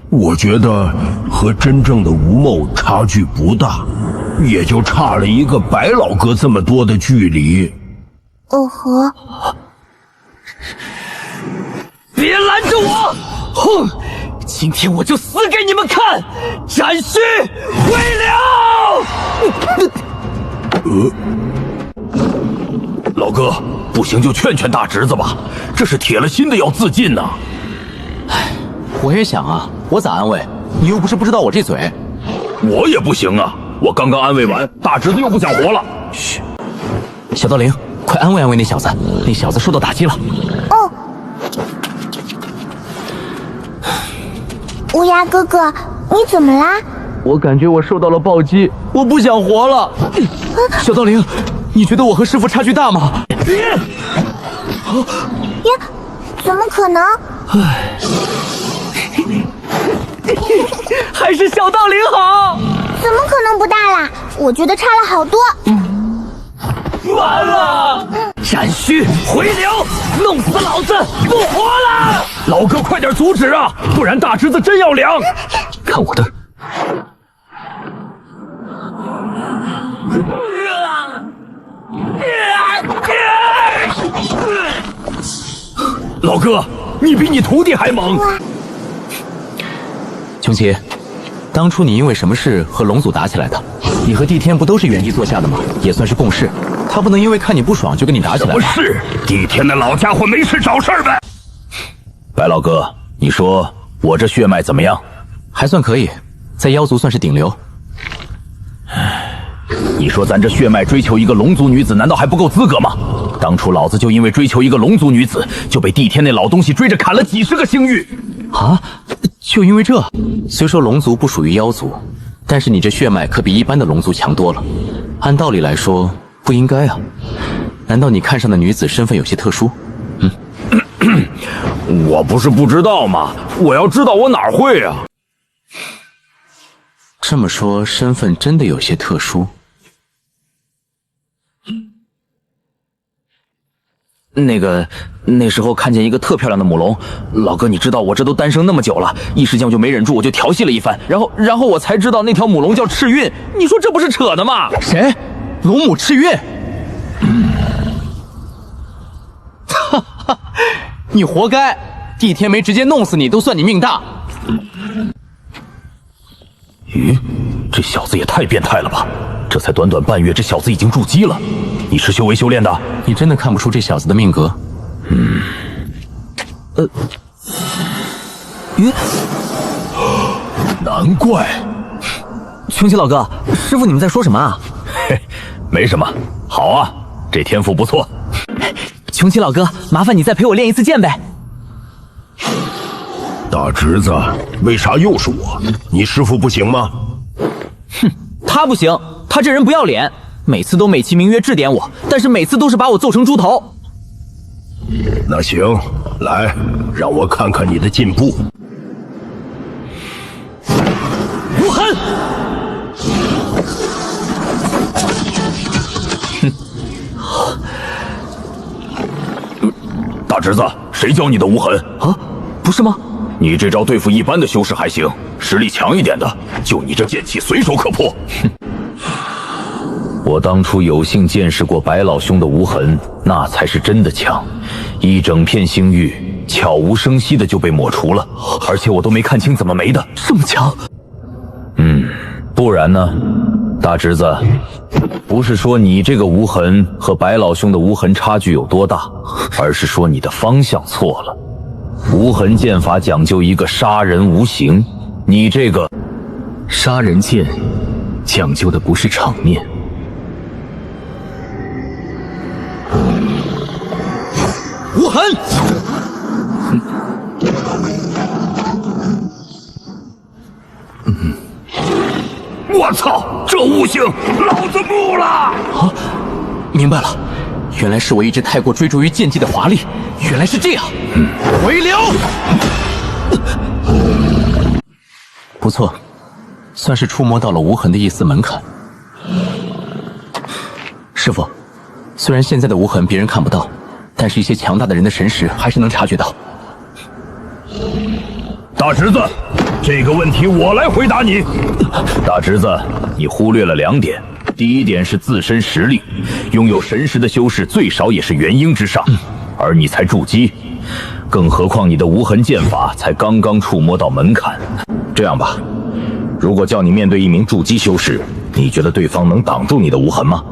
我觉得和真正的吴梦差距不大，也就差了一个白老哥这么多的距离。哦呵，别拦着我！哼，今天我就死给你们看！斩虚回流！老哥，不行就劝劝大侄子吧，这是铁了心的要自尽呐。我也想啊，我咋安慰？你又不是不知道我这嘴。我也不行啊，我刚刚安慰完，大侄子又不想活了。嘘，小道灵，快安慰安慰那小子，那小子受到打击了。哦，乌鸦哥哥，你怎么啦？我感觉我受到了暴击，我不想活了。小道灵，你觉得我和师傅差距大吗？呀，怎么可能？还是小道灵好。怎么可能不大啦？我觉得差了好多。完了！斩虚回流，弄死老子，不活了！老哥，快点阻止啊，不然大侄子真要凉。看我的！老哥，你比你徒弟还猛。穷奇，当初你因为什么事和龙祖打起来的？你和帝天不都是原地坐下的吗？也算是共事。他不能因为看你不爽就跟你打起来。什么事？帝天那老家伙没事找事儿呗。白老哥，你说我这血脉怎么样？还算可以，在妖族算是顶流。你说咱这血脉追求一个龙族女子，难道还不够资格吗？当初老子就因为追求一个龙族女子，就被帝天那老东西追着砍了几十个星域。啊，就因为这？虽说龙族不属于妖族，但是你这血脉可比一般的龙族强多了。按道理来说，不应该啊。难道你看上的女子身份有些特殊？我不是不知道吗？我要知道我哪会啊？这么说，身份真的有些特殊。那时候看见一个特漂亮的母龙，老哥，你知道我这都单生那么久了，一时间我就没忍住，我就调戏了一番，然后我才知道那条母龙叫赤韵，你说这不是扯呢吗？谁？龙母赤韵？哈哈，你活该！帝天没直接弄死你，都算你命大。咦，这小子也太变态了吧！这才短短半月，这小子已经筑基了。你是修为修炼的？你真的看不出这小子的命格？难怪。穷奇老哥，师傅你们在说什么啊？嘿，没什么。好啊，这天赋不错。穷奇老哥，麻烦你再陪我练一次剑呗。大侄子，为啥又是我？你师父不行吗？哼，他不行，他这人不要脸，每次都美其名曰指点我，但是每次都是把我揍成猪头。那行，来，让我看看你的进步。无痕。大侄子，谁教你的无痕啊？不是吗？你这招对付一般的修士还行，实力强一点的，就你这剑气随手可破。我当初有幸见识过白老兄的无痕，那才是真的强，一整片星域悄无声息的就被抹除了，而且我都没看清怎么没的，这么强？不然呢？大侄子，不是说你这个无痕和白老兄的无痕差距有多大，而是说你的方向错了。无痕剑法讲究一个杀人无形，你这个杀人剑讲究的不是场面。无痕！我操！这悟性，老子木了！啊，明白了，原来是我一直太过追逐于剑技的华丽，原来是这样。回流。不错，算是触摸到了无痕的一丝门槛。师傅，虽然现在的无痕别人看不到，但是一些强大的人的神识还是能察觉到。大侄子，这个问题我来回答你。大侄子，你忽略了2点。第一点是自身实力，拥有神识的修士最少也是元婴之上，而你才筑基，更何况你的无痕剑法才刚刚触摸到门槛。这样吧，如果叫你面对一名筑基修士，你觉得对方能挡住你的无痕吗？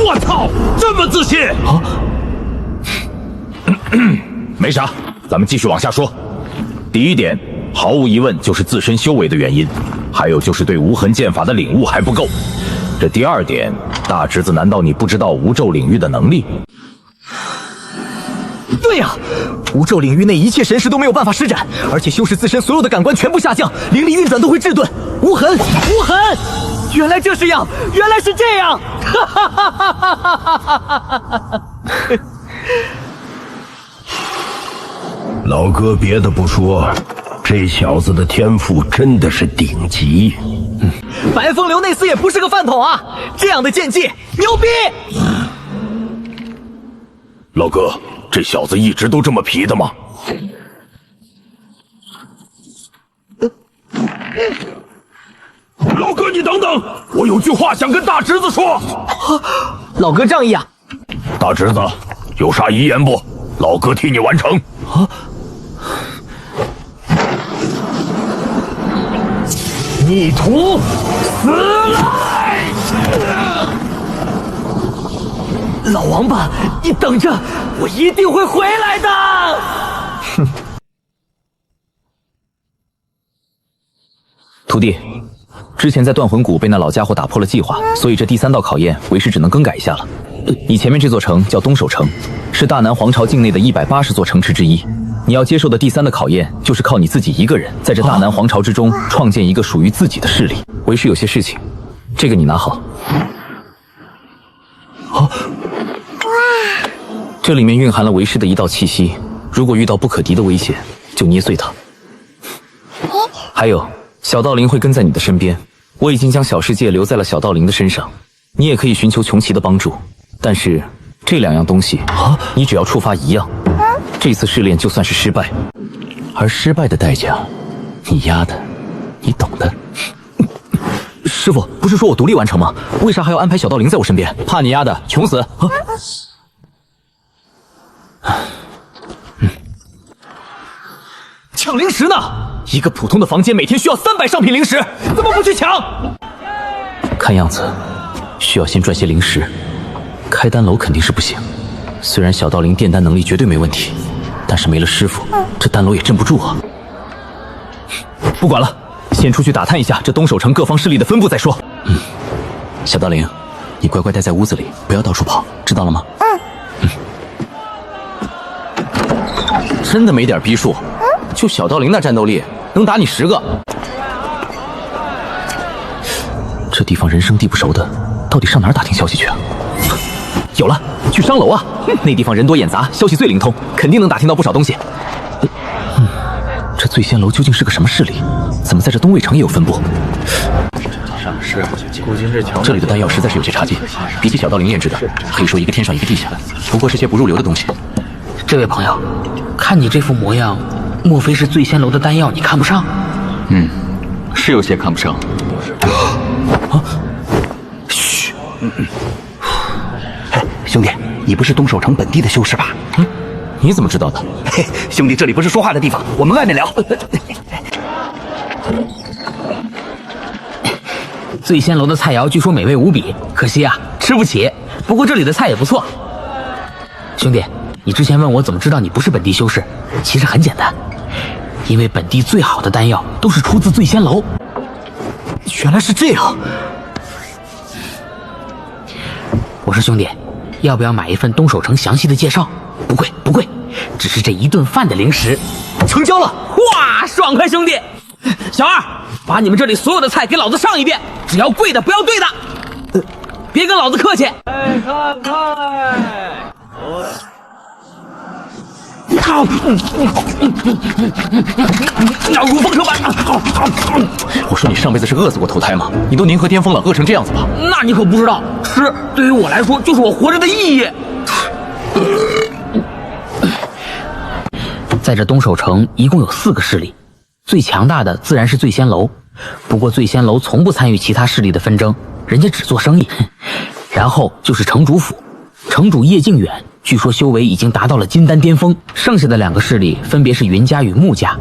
我操，这么自信啊！没啥，咱们继续往下说。第一点，毫无疑问就是自身修为的原因，还有就是对无痕剑法的领悟还不够。这第2点，大侄子，难道你不知道无咒领域的能力？对呀，无咒领域内一切神识都没有办法施展，而且修士自身所有的感官全部下降，灵力运转都会滞顿。无痕，无痕，原来这样，原来是这样！哈哈哈哈哈哈！老哥，别的不说，这小子的天赋真的是顶级。白风流那厮也不是个饭桶啊，这样的剑技牛逼！老哥，这小子一直都这么皮的吗？老哥，你等等，我有句话想跟大侄子说。老哥仗义啊！大侄子，有啥遗言不？老哥替你完成。啊！逆徒，死来！老王八，你等着，我一定会回来的！哼！徒弟，之前在断魂谷被那老家伙打破了计划，所以这第3道考验为师只能更改一下了。你前面这座城叫东守城，是大南皇朝境内的180座城池之一。你要接受的第3的考验，就是靠你自己一个人，在这大南皇朝之中创建一个属于自己的势力。为师有些事情，这个你拿好。这里面蕴含了为师的一道气息，如果遇到不可敌的危险，就捏碎它。还有，小道灵会跟在你的身边，我已经将小世界留在了小道灵的身上，你也可以寻求穷奇的帮助，但是这2样东西啊，你只要触发1样，这次试炼就算是失败。而失败的代价，你丫的，你懂的。师傅，不是说我独立完成吗？为啥还要安排小道灵在我身边？怕你丫的穷死！抢灵石呢？一个普通的房间每天需要300上品灵石，怎么不去抢？看样子需要先赚些灵石，开丹楼肯定是不行。虽然小道灵炼丹能力绝对没问题，但是没了师傅，这丹楼也镇不住啊。不管了，先出去打探一下这东守城各方势力的分布再说。小道灵，你乖乖待在屋子里，不要到处跑，知道了吗？真的没点逼数，就小道灵那战斗力，能打你10个。这地方人生地不熟的，到底上哪儿打听消息去啊？有了，去商楼啊！那地方人多眼杂，消息最灵通，肯定能打听到不少东西。这醉仙楼究竟是个什么势力？怎么在这东魏城也有分布？这里的丹药实在是有些差劲，比起小道灵炼制的，可以说一个天上一个地下，不过是些不入流的东西。这位朋友，看你这副模样，莫非是醉仙楼的丹药你看不上？是有些看不上。嘘，兄弟，你不是东守城本地的修士吧？你怎么知道的？兄弟，这里不是说话的地方，我们外面聊。醉仙楼的菜肴据说美味无比，可惜啊，吃不起。不过这里的菜也不错。兄弟，你之前问我怎么知道你不是本地修士，其实很简单，因为本地最好的丹药都是出自醉仙楼。原来是这样。我说兄弟，要不要买一份东守城详细的介绍？不贵不贵，只是这一顿饭的零食。成交了！哇，爽快兄弟！小二，把你们这里所有的菜给老子上一遍，只要贵的不要对的。别跟老子客气。看看。如风车般。我说你上辈子是饿死过投胎吗？你都凝合巅峰了，饿成这样子吧？那你可不知道，吃对于我来说就是我活着的意义。在这东守城一共有4个势力，最强大的自然是醉仙楼，不过醉仙楼从不参与其他势力的纷争，人家只做生意。然后就是城主府，城主叶靖远据说修为已经达到了金丹巅峰，剩下的2个势力分别是云家与穆家，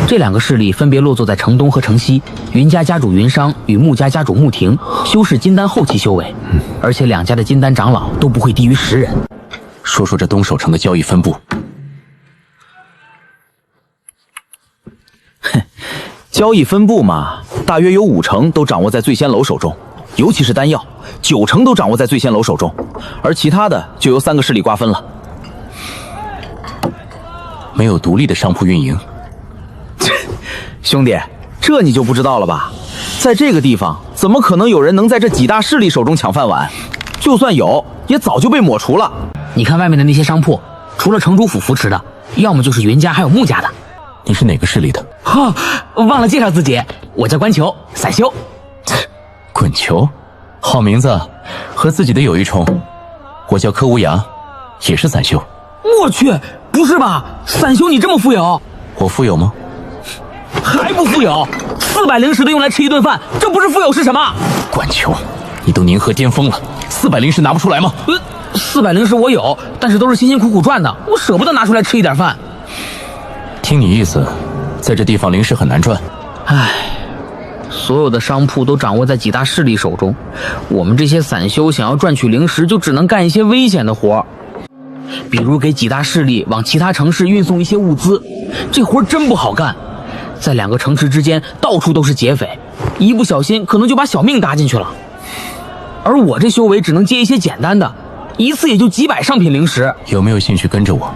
这2个势力分别落座在城东和城西，云家家主云商与穆家家主穆庭修士金丹后期修为，而且2家的金丹长老都不会低于10人。说说这东守城的交易分布。交易分布嘛，大约有5成都掌握在醉仙楼手中，尤其是丹药，9成都掌握在醉仙楼手中，而其他的就由3个势力瓜分了。没有独立的商铺运营。兄弟，这你就不知道了吧？在这个地方，怎么可能有人能在这几大势力手中抢饭碗？就算有，也早就被抹除了。你看外面的那些商铺，除了城主府扶持的，要么就是云家还有穆家的。你是哪个势力的？忘了介绍自己，我叫关球，散修。滚球，好名字，和自己的有一重。我叫柯无涯，也是散修。我去，不是吧？散修你这么富有？我富有吗？还不富有？400灵石的用来吃一顿饭，这不是富有是什么？滚球，你都凝合巅峰了，400灵石拿不出来吗？400灵石我有，但是都是辛辛苦苦赚的，我舍不得拿出来吃一点饭。听你意思，在这地方灵石很难赚。唉，所有的商铺都掌握在几大势力手中，我们这些散修想要赚取灵石，就只能干一些危险的活，比如给几大势力往其他城市运送一些物资，这活真不好干。在2个城池之间到处都是劫匪，一不小心可能就把小命搭进去了。而我这修为只能接一些简单的，一次也就几百上品灵石。有没有兴趣跟着我？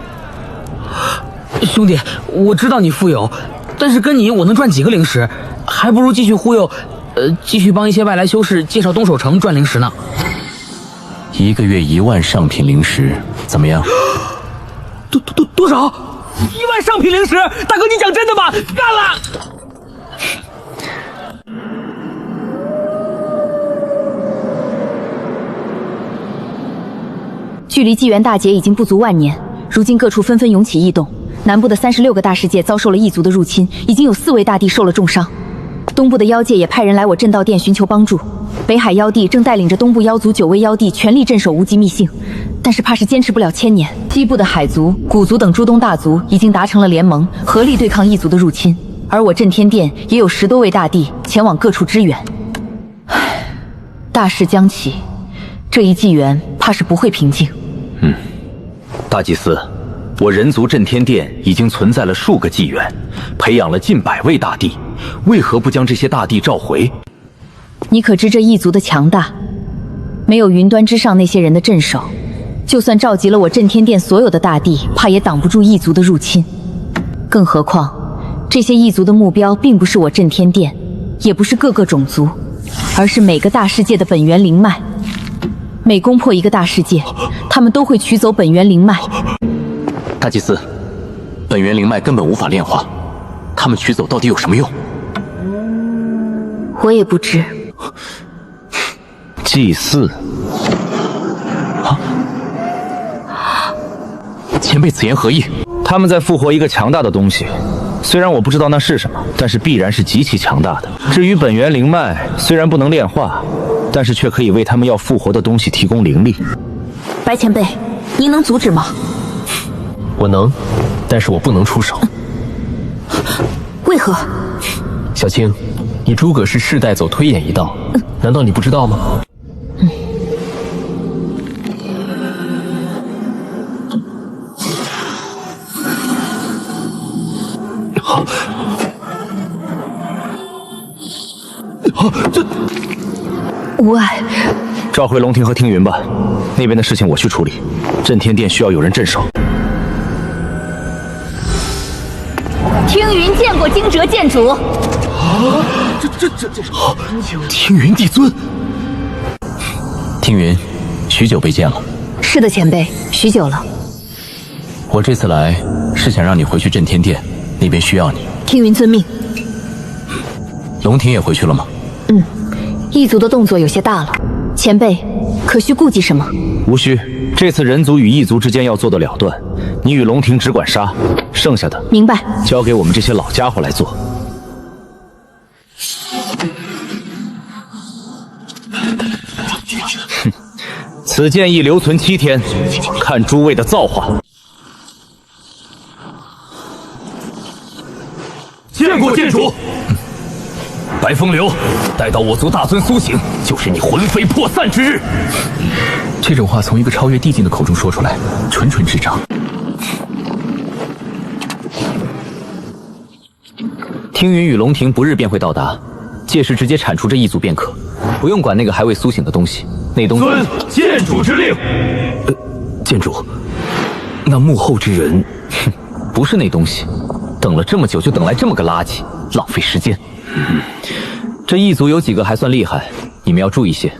兄弟，我知道你富有，但是跟你我能赚几个灵石？还不如继续忽悠，继续帮一些外来修士介绍东守城赚灵石呢。1个月1万上品灵石，怎么样？多少？1万上品灵石？大哥，你讲真的吗？干了！距离纪元大劫已经不足万年，如今各处纷纷涌起异动。南部的36个大世界遭受了异族的入侵，已经有4位大帝受了重伤。东部的妖界也派人来我震道殿寻求帮助。北海妖帝正带领着东部妖族9位妖帝全力镇守无极秘境，但是怕是坚持不了1000年。西部的海族、古族等诸东大族已经达成了联盟，合力对抗异族的入侵。而我震天殿也有10多位大帝前往各处支援。大事将起，这一纪元怕是不会平静。大祭司，我人族震天殿已经存在了数个纪元，培养了近100位大帝，为何不将这些大帝召回？你可知这异族的强大？没有云端之上那些人的镇守，就算召集了我震天殿所有的大帝，怕也挡不住异族的入侵。更何况，这些异族的目标并不是我震天殿，也不是各个种族，而是每个大世界的本源灵脉。每攻破一个大世界，他们都会取走本源灵脉。大祭司，本源灵脉根本无法炼化，他们取走到底有什么用？我也不知。祭祀前辈此言何意？他们在复活一个强大的东西，虽然我不知道那是什么，但是必然是极其强大的。至于本源灵脉，虽然不能炼化，但是却可以为他们要复活的东西提供灵力。白前辈，您能阻止吗？我能，但是我不能出手。为何？小青，你诸葛氏世代走推演一道，难道你不知道吗？无碍，召回龙庭和听云吧，那边的事情我去处理。震天殿需要有人镇守。听云见过惊蛰剑主。听云帝尊。听云，许久未见了。是的，前辈，许久了。我这次来是想让你回去震天殿，那边需要你。听云遵命。龙庭也回去了吗？异族的动作有些大了，前辈可需顾忌什么？无需，这次人族与异族之间要做的了断，你与龙庭只管杀，剩下的明白，交给我们这些老家伙来做。此剑亦留存7天，看诸位的造化。见过剑主。白风流，待到我族大尊苏醒，就是你魂飞魄散之日。这种话从一个超越地境的口中说出来，纯纯智障。听云与龙庭不日便会到达，届时直接铲除这一族便可，不用管那个还未苏醒的东西。那东西。遵剑主之令。剑主，那幕后之人，不是那东西。等了这么久，就等来这么个垃圾，浪费时间。这一族有几个还算厉害，你们要注意些。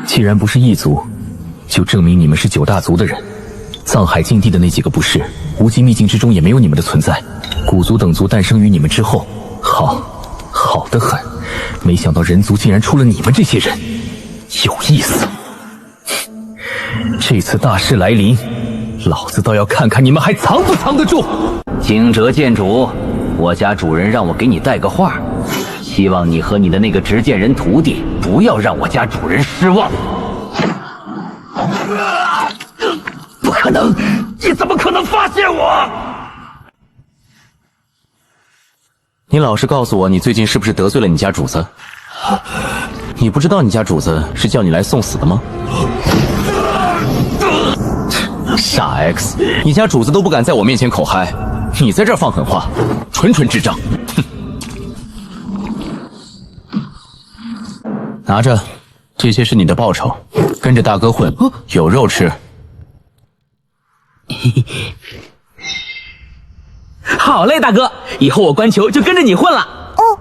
既然不是异族，就证明你们是9大族的人。藏海禁地的那几个不是，无极秘境之中也没有你们的存在。古族等族诞生于你们之后，好得很。没想到人族竟然出了你们这些人，有意思。这次大事来临，老子倒要看看你们还藏不藏得住。惊蛰剑主，我家主人让我给你带个话，希望你和你的那个执剑人徒弟不要让我家主人失望。不可能！你怎么可能发现我？你老实告诉我，你最近是不是得罪了你家主子？你不知道你家主子是叫你来送死的吗？傻 X， 你家主子都不敢在我面前口嗨，你在这儿放狠话，纯纯智障。哼，拿着，这些是你的报酬，跟着大哥混，有肉吃。好嘞，大哥，以后我观球就跟着你混了。哦，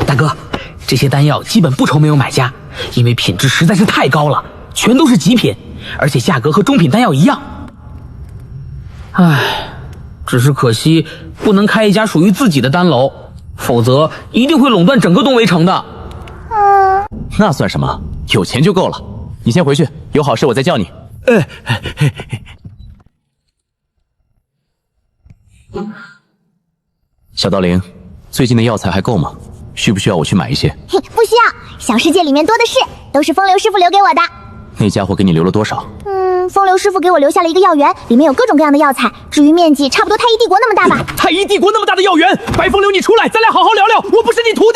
大哥，这些丹药基本不愁没有买家，因为品质实在是太高了，全都是极品，而且价格和中品丹药一样。唉，只是可惜不能开一家属于自己的丹楼，否则一定会垄断整个东围城的。那算什么？有钱就够了。你先回去，有好事我再叫你。小道灵，最近的药材还够吗？需不需要我去买一些？嘿，不需要，小世界里面多的是，都是风流师傅留给我的。那家伙给你留了多少？风流师傅给我留下了一个药园，里面有各种各样的药材，至于面积，差不多太一帝国那么大吧。太一帝国那么大的药园，白风流你出来，咱俩好好聊聊。我不是你徒